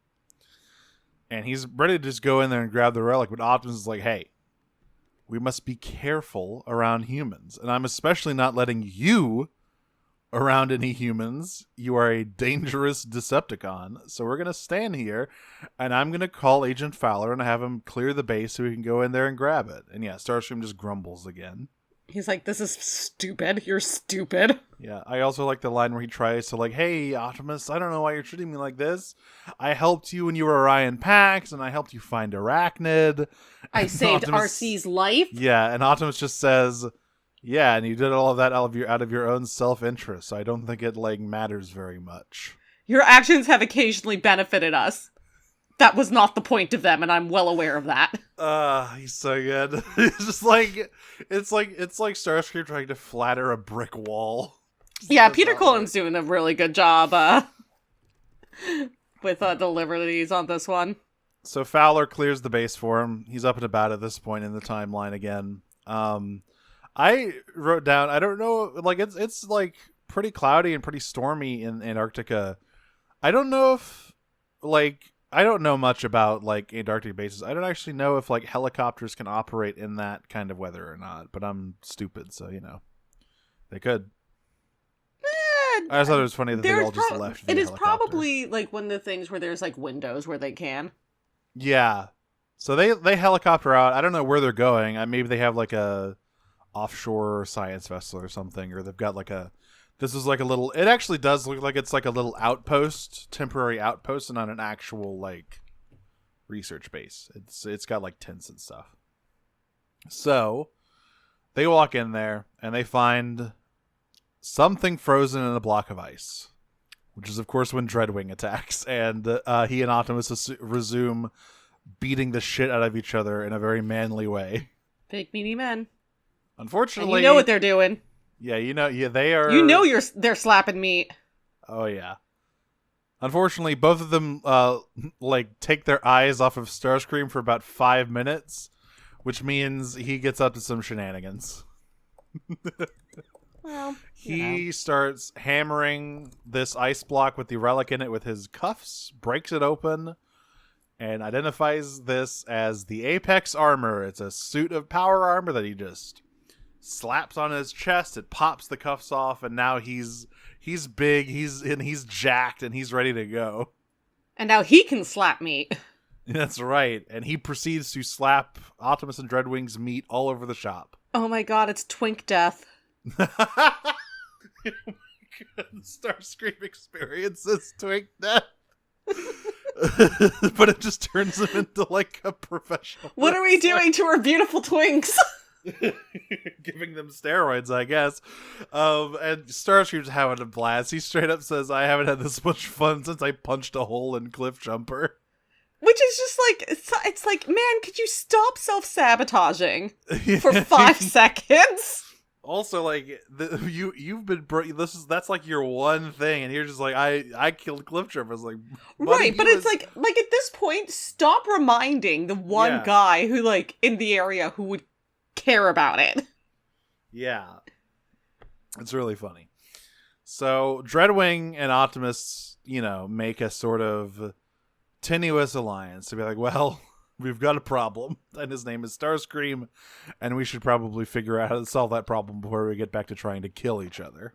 And he's ready to just go in there and grab the relic, but Optimus is like, "Hey, we must be careful around humans, and I'm especially not letting you around any humans. You are a dangerous Decepticon, so we're going to stand here, and I'm going to call Agent Fowler and have him clear the base so we can go in there and grab it." And yeah, Starscream just grumbles again. He's like, "This is stupid. You're stupid." Yeah, I also like the line where he tries to, like, "Hey, Optimus, I don't know why you're treating me like this. I helped you when you were Orion Pax, and I helped you find Arachnid. I saved RC's life." Yeah, and Optimus just says, "Yeah, and you did all of that out of your own self-interest, so I don't think it, like, matters very much. Your actions have occasionally benefited us. That was not the point of them, and I'm well aware of that." He's so good. It's just like, it's like Starscream trying to flatter a brick wall. Yeah, Peter Cullen's doing a really good job with deliveries on this one. So Fowler clears the base for him. He's up and about at this point in the timeline again. I wrote down, I don't know, like, it's like pretty cloudy and pretty stormy in Antarctica. I don't know if, like, I don't know much about, like, Antarctic bases. I don't actually know if, like, helicopters can operate in that kind of weather or not, but I'm stupid, so, you know, they could. I just thought it was funny that they all just left. It is probably, like, one of the things where there's, like, windows where they can. Yeah. So they helicopter out. I don't know where they're going. Maybe they have, like, a offshore science vessel or something, or they've got, like, this is like a little, it actually does look like it's like a little outpost, temporary outpost, and not an actual, like, research base. It's got, like, tents and stuff. So they walk in there and they find something frozen in a block of ice, which is, of course, when Dreadwing attacks, and he and Optimus resume beating the shit out of each other in a very manly way. Big meaty men. Unfortunately, And you know what they're doing. Yeah, they are. You know they're slapping meat. Oh yeah. Unfortunately, both of them take their eyes off of Starscream for about 5 minutes, which means he gets up to some shenanigans. Well, he starts hammering this ice block with the relic in it with his cuffs, breaks it open, and identifies this as the Apex armor. It's a suit of power armor that he just slaps on his chest. It pops the cuffs off, and now he's big, he's jacked, and he's ready to go. And now he can slap meat. That's right. And he proceeds to slap Optimus and Dreadwing's meat all over the shop. Oh my god, it's Twink Death. Oh my god, Starscream experiences Twink Death. But it just turns him into like a professional. What are we doing to our beautiful twinks? Giving them steroids, I guess. And Starscream's having a blast. He straight up says, I haven't had this much fun since I punched a hole in Cliff Jumper. Which is just like, it's like, man, could you stop self-sabotaging for 5 seconds? Also, like, you've been that's like your one thing, and you're just like, I killed Cliff Jumper. It's like, right, but it's like at this point, stop reminding the one guy who, like, in the area who would care about it. Yeah. It's really funny. So, Dreadwing and Optimus, make a sort of tenuous alliance to be like, well, we've got a problem, and his name is Starscream, and we should probably figure out how to solve that problem before we get back to trying to kill each other.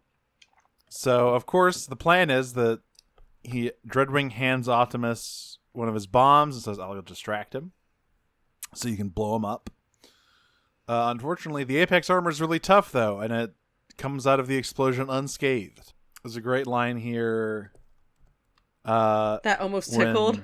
So, of course, the plan is that Dreadwing hands Optimus one of his bombs and says, I'll distract him so you can blow him up. Unfortunately, the Apex armor is really tough, though, and it comes out of the explosion unscathed. There's a great line here. That almost tickled?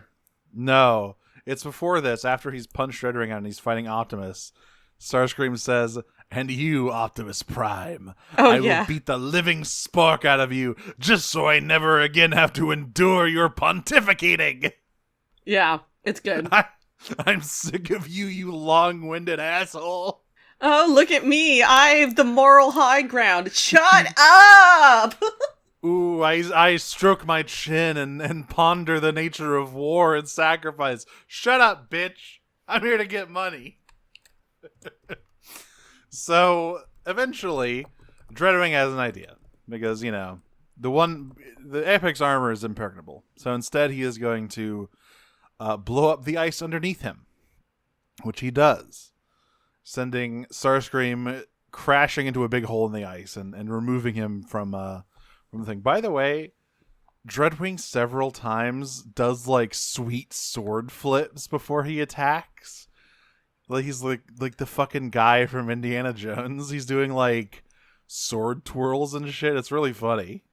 No. It's before this, after he's punched Dreadwing out and he's fighting Optimus. Starscream says, and you, Optimus Prime, I will beat the living spark out of you, just so I never again have to endure your pontificating. Yeah, it's good. I'm sick of you, you long-winded asshole. Oh, look at me. I have the moral high ground. Shut up! Ooh, I stroke my chin and ponder the nature of war and sacrifice. Shut up, bitch. I'm here to get money. So, eventually, Dreadwing has an idea. Because, the Apex armor is impregnable. So instead, he is going to blow up the ice underneath him. Which he does. Sending Starscream crashing into a big hole in the ice and removing him from the thing. By the way, Dreadwing several times does like sweet sword flips before he attacks. Like he's like the fucking guy from Indiana Jones. He's doing like sword twirls and shit. It's really funny.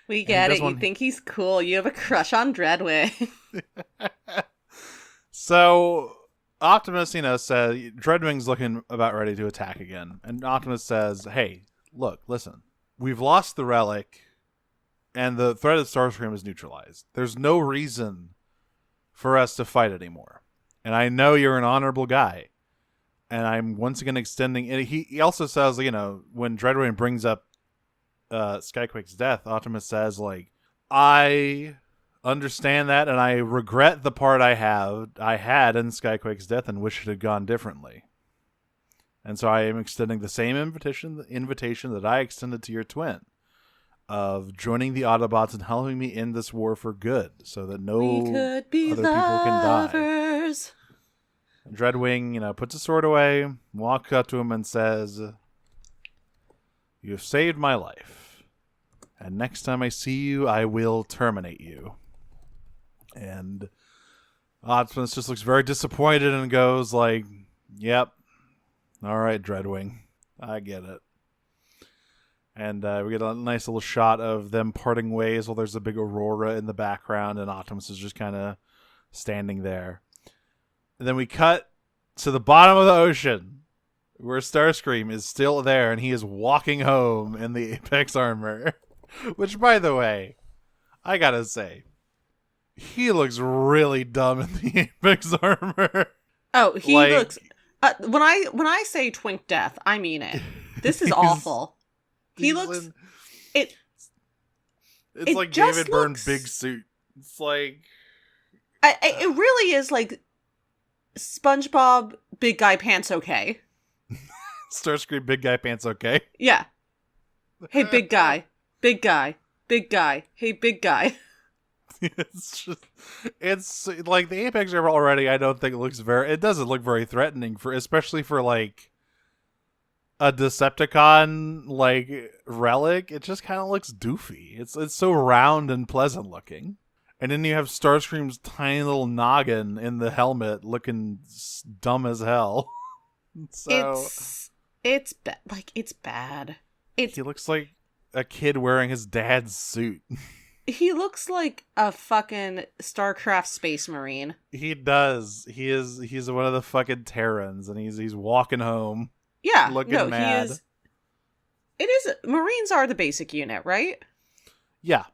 We get it. You think he's cool. You have a crush on Dreadwing. So Optimus, says Dreadwing's looking about ready to attack again. And Optimus says, hey, look, listen. We've lost the relic, and the threat of Starscream is neutralized. There's no reason for us to fight anymore. And I know you're an honorable guy. And I'm once again extending... And he also says, when Dreadwing brings up Skyquake's death, Optimus says, I understand that, and I regret the part I had in Skyquake's death and wish it had gone differently. And so I am extending the same invitation that I extended to your twin of joining the Autobots and helping me end this war for good so that no other people can die. And Dreadwing, puts his sword away, walks up to him and says, you have saved my life. And next time I see you, I will terminate you. And Optimus just looks very disappointed and goes yep. All right, Dreadwing. I get it. And we get a nice little shot of them parting ways while there's a big aurora in the background, and Optimus is just kind of standing there. And then we cut to the bottom of the ocean, where Starscream is still there, and he is walking home in the Apex armor. Which, by the way, I gotta say, he looks really dumb in the Apex armor. Oh, he looks When I say twink death, I mean it. This is awful. He looks. It's like David Byrne's big suit. It's like it really is like SpongeBob big guy pants okay. Starscream big guy pants okay. Yeah. Hey big guy, big guy, big guy. Hey big guy. It's like the Apex armor already. I don't think it doesn't look very threatening especially for like a Decepticon like relic. It just kind of looks doofy. It's so round and pleasant looking. And then you have Starscream's tiny little noggin in the helmet looking dumb as hell. So it's bad. He looks like a kid wearing his dad's suit. He looks like a fucking StarCraft space marine. He does. He's one of the fucking Terrans, and he's walking home. Yeah, looking mad. It is. Marines are the basic unit, right? Yeah.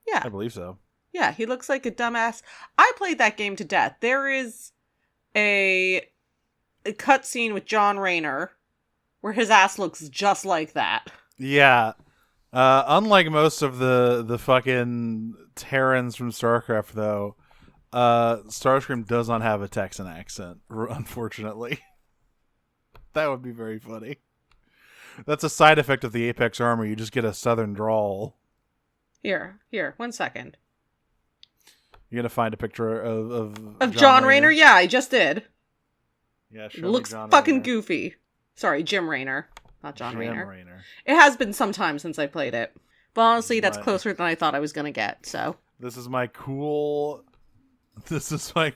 Yeah. I believe so. Yeah, he looks like a dumbass. I played that game to death. There is a cutscene with John Raynor where his ass looks just like that. Yeah. Unlike most of the fucking Terrans from StarCraft, though, Starscream does not have a Texan accent, unfortunately. That would be very funny. That's a side effect of the Apex armor. You just get a southern drawl. Here, 1 second. You're gonna find a picture of John Raynor? Yeah, I just did. Yeah, sure. Looks fucking goofy. Sorry, Jim Raynor, not John Raynor. It has been some time since I played it, but honestly, that's closer than I thought I was gonna get. So this is my cool sci-fi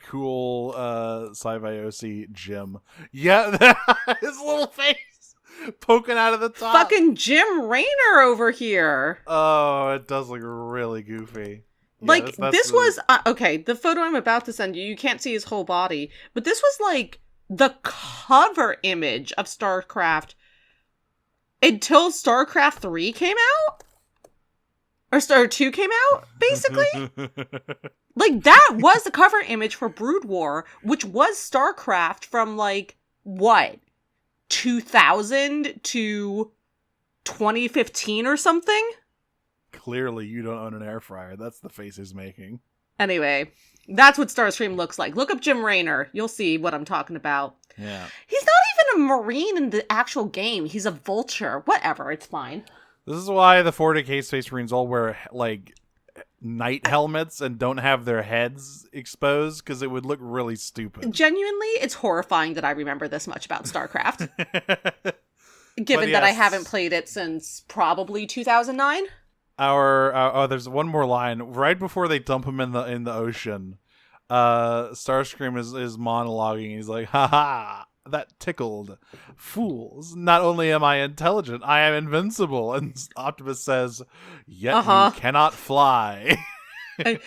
OC Jim. Yeah, his little face poking out of the top. Fucking Jim Raynor over here. Oh, it does look really goofy. Like, this was... okay, the photo I'm about to send you, you can't see his whole body, but this was, like, the cover image of StarCraft until StarCraft 3 came out? Or Star 2 came out, basically? Like, that was the cover image for Brood War, which was StarCraft from, like, what? 2000 to 2015 or something? Clearly, you don't own an air fryer. That's the face he's making. Anyway, that's what Starscream looks like. Look up Jim Raynor. You'll see what I'm talking about. Yeah. He's not even a Marine in the actual game. He's a vulture. Whatever, it's fine. This is why the 40k Space Marines all wear, like, knight helmets and don't have their heads exposed, because it would look really stupid. Genuinely, it's horrifying that I remember this much about StarCraft. Given that I haven't played it since probably 2009. There's one more line right before they dump him in the ocean. Starscream is monologuing. He's like, "Ha, that tickled, fools! Not only am I intelligent, I am invincible." And Optimus says, "Yet you cannot fly." And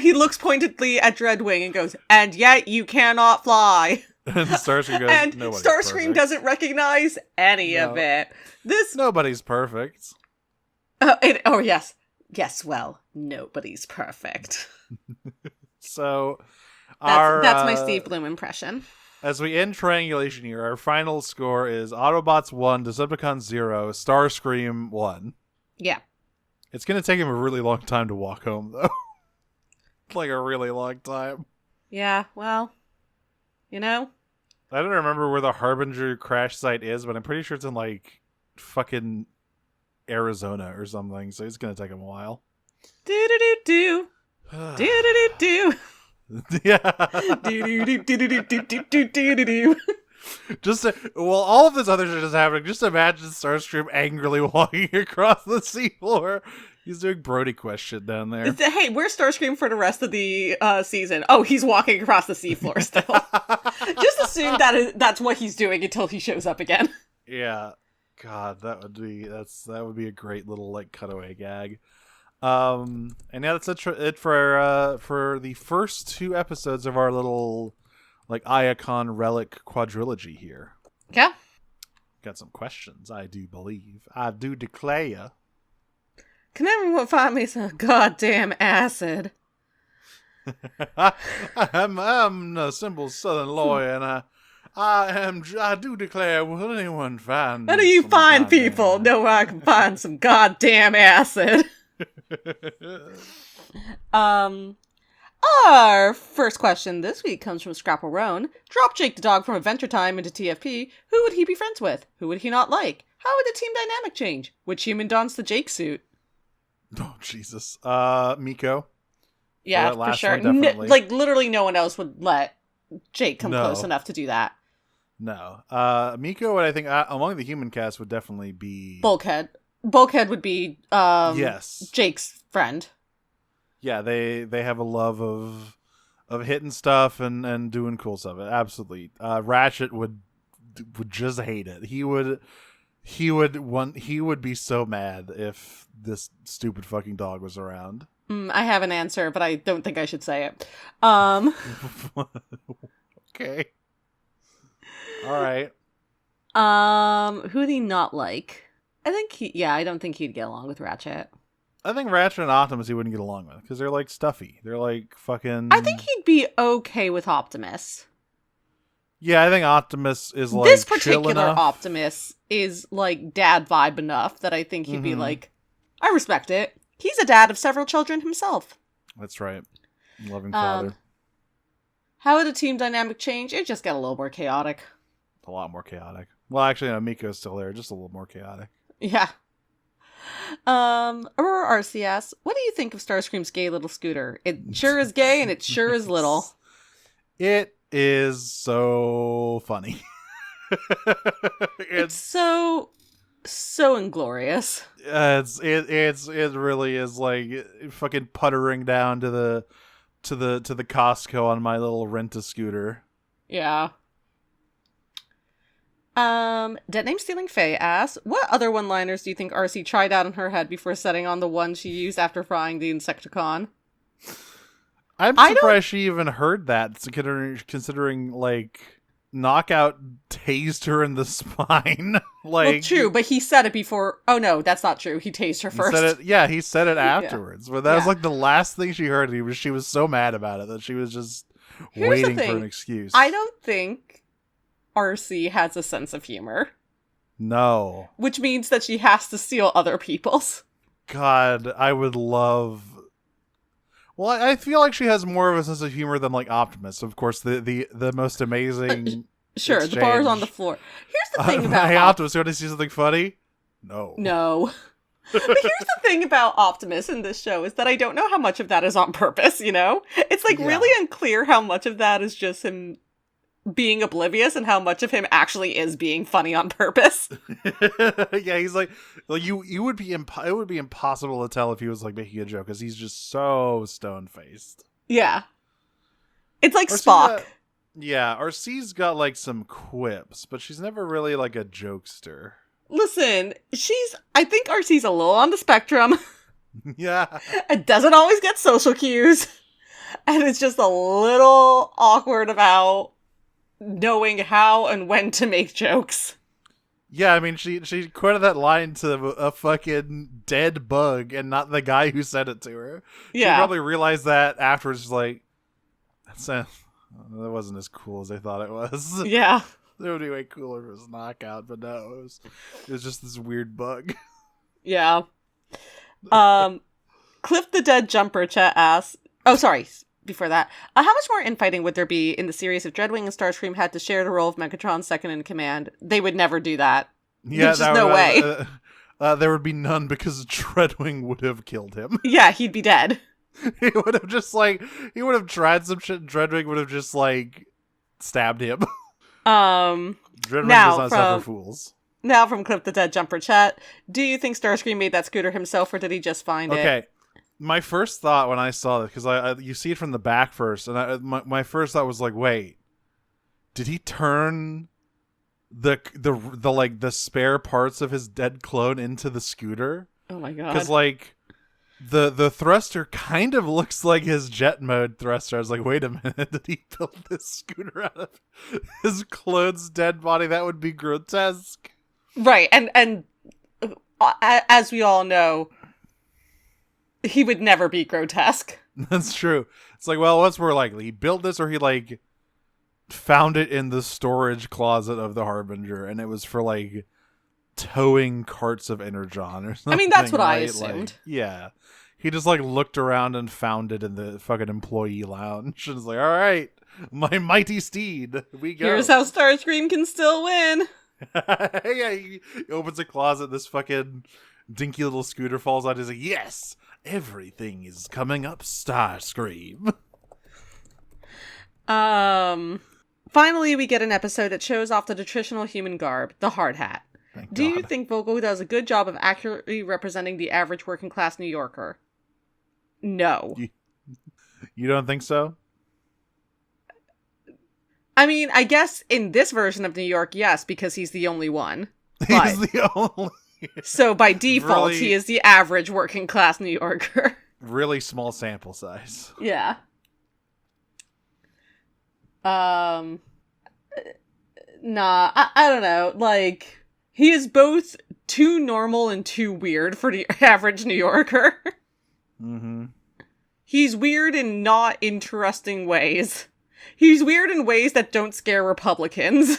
he looks pointedly at Dreadwing and goes, "And yet you cannot fly." And Starscream goes, and Starscream doesn't recognize any of it. Nobody's perfect. Yes. Yes, well, nobody's perfect. So, that's my Steve Bloom impression. As we end triangulation here, our final score is Autobots 1, Decepticons 0, Starscream 1. Yeah. It's going to take him a really long time to walk home, though. Like a really long time. Yeah, well, you know. I don't remember where the Harbinger crash site is, but I'm pretty sure it's in, like, fucking Arizona or something, so it's gonna take him a while. Do-do-do-do. Do-do-do-do. Yeah. Do-do-do-do-do-do-do-do-do. All of this other shit is happening. Just imagine Starscream angrily walking across the seafloor. He's doing Brody question down there. Hey, where's Starscream for the rest of the season? Oh, he's walking across the seafloor still. Just assume that's what he's doing until he shows up again. Yeah. God, that would be a great little like cutaway gag. And yeah, that's it for the first 2 episodes of our little like Iacon Relic quadrilogy here. Yeah. Got some questions, I do believe. I do declare. Can everyone find me some goddamn acid? I'm a simple Southern lawyer, and I do declare, will anyone find How do you some find goddamn- people? Know where I can find some goddamn acid. Our first question this week comes from Scrapple Roan. Drop Jake the dog from Adventure Time into TFP. Who would he be friends with? Who would he not like? How would the team dynamic change? Which human dons the Jake suit? Oh, Jesus. Miko. Yeah, that for last sure. one, definitely. Literally no one else would let Jake come No. close enough to do that. No. Miko, what I think, among the human cast, would definitely be... Bulkhead. Bulkhead would be Yes. Jake's friend. Yeah, they have a love of hitting stuff and doing cool stuff. Absolutely. Ratchet would just hate it. He would be so mad if this stupid fucking dog was around. I have an answer, but I don't think I should say it. Okay. All right. Who'd he not like? I don't think he'd get along with Ratchet. I think Ratchet and Optimus he wouldn't get along with because they're like stuffy. They're like fucking. I think he'd be okay with Optimus. Yeah, I think Optimus is like This chill particular enough. Optimus is like dad vibe enough that I think he'd be like, I respect it. He's a dad of several children himself. That's right. Loving father. How would the team dynamic change? It'd just get a little more chaotic. A lot more chaotic. Well, actually, no, Miko's still there. Just a little more chaotic. Yeah. Aurora RCS, what do you think of Starscream's gay little scooter? It sure is gay and it sure is little. It is so funny. It's so inglorious. It really is like fucking puttering down to the Costco on my little rent-a-scooter. Yeah. Dead Name Stealing Faye asks, what other one-liners do you think RC tried out in her head before setting on the one she used after frying the Insecticon? I'm surprised she even heard that, considering like Knockout tased her in the spine. Well, true, but he said it before. Oh no, that's not true. He tased her first. He said it afterwards. But that was like the last thing she heard. She was so mad about it that she was just waiting for an excuse. I don't think RC has a sense of humor. No. Which means that she has to steal other people's. God, I would love... Well, I feel like she has more of a sense of humor than like Optimus. Of course, the most amazing Sure, exchange. the bar's on the floor. Here's the thing about Hey, Optimus, you want to see something funny? No. But here's the thing about Optimus in this show is that I don't know how much of that is on purpose, you know? It's like really unclear how much of that is just him being oblivious and how much of him actually is being funny on purpose. Yeah, he's like you would be it would be impossible to tell if he was like making a joke because he's just so stone-faced. Yeah. It's like Spock. RC's got like some quips, but she's never really like a jokester. Listen, I think RC's a little on the spectrum. Yeah. It doesn't always get social cues. And it's just a little awkward about knowing how and when to make jokes. Yeah, I mean, she quoted that line to a fucking dead bug and not the guy who said it to her. Yeah. She probably realized that afterwards. She's like, that wasn't as cool as I thought it was. Yeah. It would be way cooler if it was Knockout, but no, it was just this weird bug. Yeah. Cliff the Dead Jumper chat asks, before that, how much more infighting would there be in the series if Dreadwing and Starscream had to share the role of Megatron's second in command? They would never do that. Yeah, there's just no way. There would be none because Dreadwing would have killed him. Yeah, he'd be dead. He would have tried some shit and Dreadwing would have just like stabbed him. Dreadwing does not suffer fools. Now from Cliff the Dead Jumper chat, do you think Starscream made that scooter himself or did he just find it? Okay. My first thought when I saw this, because you see it from the back first, and my first thought was like, wait, did he turn the spare parts of his dead clone into the scooter? Oh my god! Because like the thruster kind of looks like his jet mode thruster. I was like, wait a minute, did he build this scooter out of his clone's dead body? That would be grotesque, right? And as we all know, he would never be grotesque. That's true. It's like, well, what's more likely? He built this or he like found it in the storage closet of the Harbinger, and it was for like towing carts of Energon or something. I mean, that's what I right? assumed. Like, yeah. He just like looked around and found it in the fucking employee lounge and was like, all right, my mighty steed, we go. Here's how Starscream can still win. Yeah, he opens a closet, this fucking dinky little scooter falls out. He's like, yes, everything is coming up Starscream. Finally, we get an episode that shows off the traditional human garb, the hard hat. Thank Do you God. think Vogel does a good job of accurately representing the average working class New Yorker? No. You don't think so? I mean, I guess in this version of New York, yes, because he's the only one. But, He's the only so by default, Really- he is the average working class New Yorker. really small sample size. Yeah. Nah, I don't know. Like, he is both too normal and too weird for the average New Yorker. Mm-hmm. He's weird in not interesting ways. He's weird in ways that don't scare Republicans.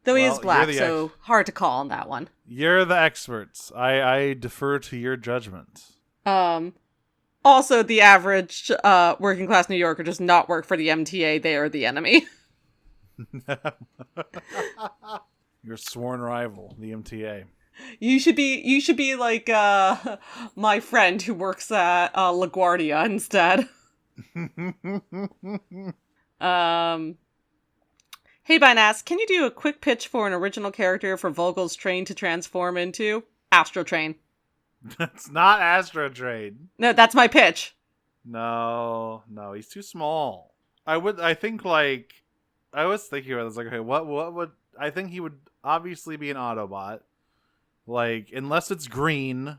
Though he is Well, black, you're the so hard to call on that one. You're the experts. I defer to your judgment. Also, the average working class New Yorker does not work for the MTA. They are the enemy. Your sworn rival, the MTA. You should be like my friend who works at LaGuardia instead. Hey Bynass, can you do a quick pitch for an original character for Vogel's train to transform into? Astro Train. It's not Astro Train. No, that's my pitch. No, he's too small. I was thinking about this, like, okay, what would, I think he would obviously be an Autobot. Like, unless it's green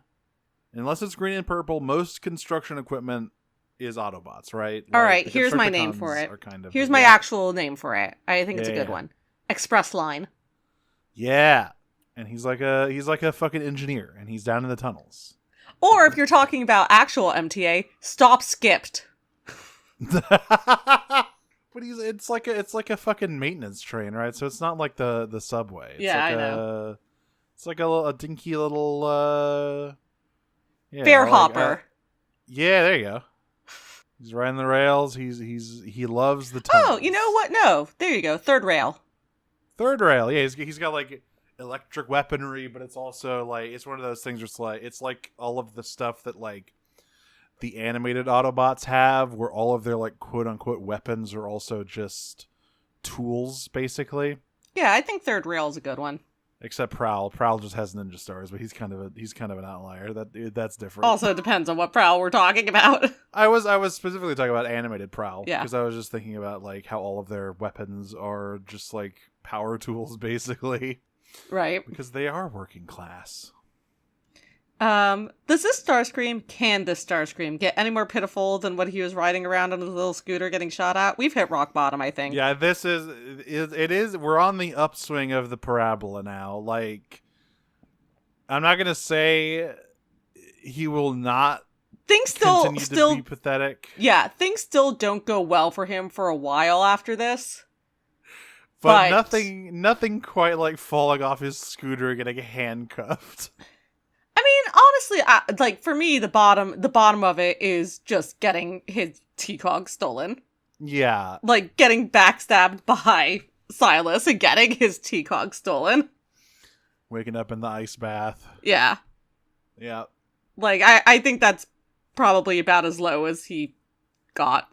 and purple, most construction equipment is Autobots, right? All Like, right, the here's my name Constructicons for it. are kind of, Here's my yeah. actual name for it. I think it's a good Yeah. one. Express Line. Yeah. And he's like a fucking engineer, and he's down in the tunnels. Or if you're talking about actual MTA, Stop Skipped. But it's like a fucking maintenance train, right? So it's not like the subway. It's Yeah, like I know. It's like a dinky little Fair Hopper. yeah, there you go. He's riding the rails. He loves the Oh, tunnels. you know what? No. There you go. Third rail. Third rail. Yeah, he's got like electric weaponry, but it's also like it's one of those things where it's like all of the stuff that like the animated Autobots have, where all of their like quote unquote weapons are also just tools, basically. Yeah, I think third rail is a good one. Except Prowl. Prowl just has ninja stars, but he's kind of an outlier. That's different. Also depends on what Prowl we're talking about. I was specifically talking about animated Prowl, Yeah. because I was just thinking about like how all of their weapons are just like power tools, basically, Right. because they are working class. Does this Starscream, can this Starscream get any more pitiful than what he was riding around on his little scooter getting shot at? We've hit rock bottom, I think. Yeah, this is we're on the upswing of the parabola now. Like, I'm not gonna say he will not Things continue still to be pathetic. yeah, things still don't go well for him for a while after this. But But- nothing quite like falling off his scooter and getting handcuffed. I mean, honestly, like for me, the bottom of it is just getting his T-Cog stolen. Yeah. Like getting backstabbed by Silas and getting his T-Cog stolen. Waking up in the ice bath. Yeah. Yeah. Like, I think that's probably about as low as he got.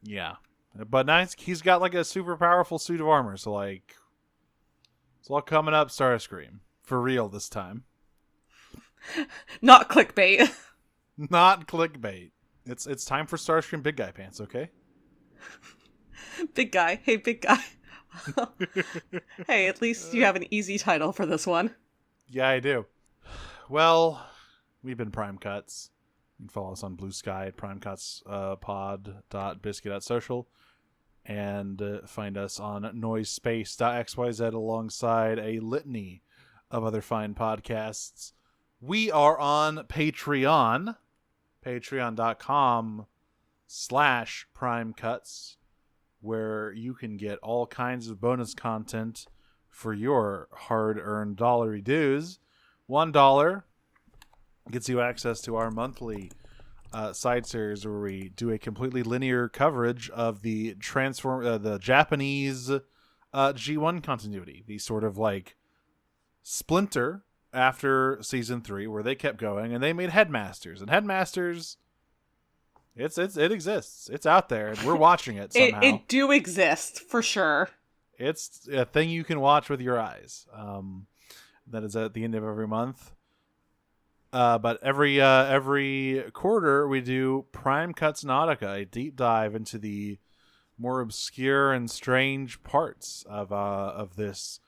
Yeah. But nice, he's got like a super powerful suit of armor, so like it's all coming up Starscream. For real this time. Not clickbait. Not clickbait. It's time for Starscream big guy pants, okay? Big guy. Hey, big guy. Hey, at least you have an easy title for this one. Yeah, I do. Well, we've been Prime Cuts. You can follow us on Blue Sky at primecutspod.biscuit.social and find us on noisespace.xyz alongside a litany of other fine podcasts. We are on Patreon, patreon.com/primecuts. where you can get all kinds of bonus content for your hard-earned dollary dues. $1 gets you access to our monthly side series where we do a completely linear coverage of the the Japanese G1 continuity, the sort of like splinter after season 3 where they kept going and they made Headmasters, and Headmasters, it exists, it's out there, and we're watching it somehow. It do exist for sure. It's a thing you can watch with your eyes. That is at the end of every month. But every quarter we do Prime Cuts Nautica, a deep dive into the more obscure and strange parts of this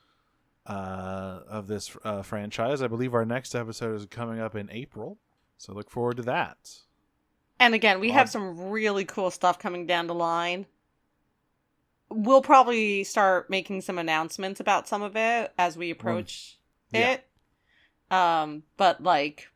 franchise. I believe our next episode is coming up in April, so look forward to that. And again, we have some really cool stuff coming down the line. We'll probably start making some announcements about some of it as we approach it. But like,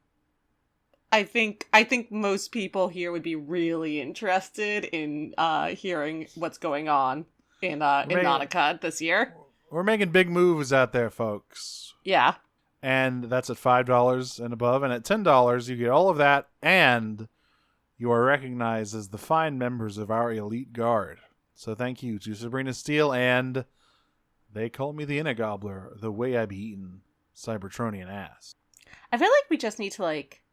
I think most people here would be really interested in hearing what's going on in Nautica this year. We're making big moves out there, folks. Yeah. And that's at $5 and above. And at $10, you get all of that, and you are recognized as the fine members of our elite guard. So thank you to Sabrina Steele and They Call Me the Innagobbler, the way I be eating Cybertronian ass. I feel like we just need to like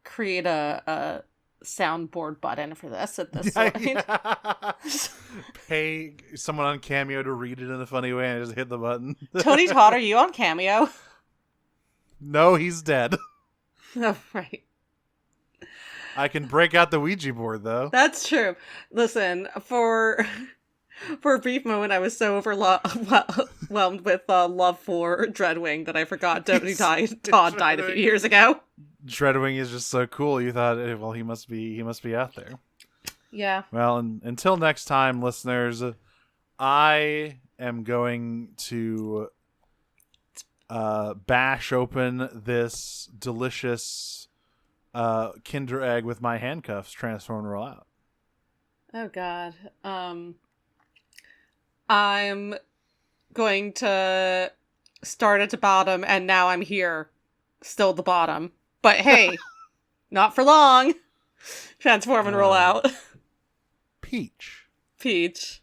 create a soundboard button for this at this point. Pay someone on Cameo to read it in a funny way and just hit the button. Tony Todd, are you on Cameo? No, he's dead. Oh, right. I can break out the Ouija board, though. That's true. Listen, for a brief moment, I was so overwhelmed with love for Dreadwing that I forgot Tony Todd died a few years ago. Dreadwing is just so cool. You thought, well, he must be out there. Yeah. Well, until next time, listeners, I am going to bash open this delicious Kinder Egg with my handcuffs, transform and roll out. Oh God. I'm going to start at the bottom, and now I'm here, still at the bottom. But hey, not for long. Transform and roll out. Peach. Peach.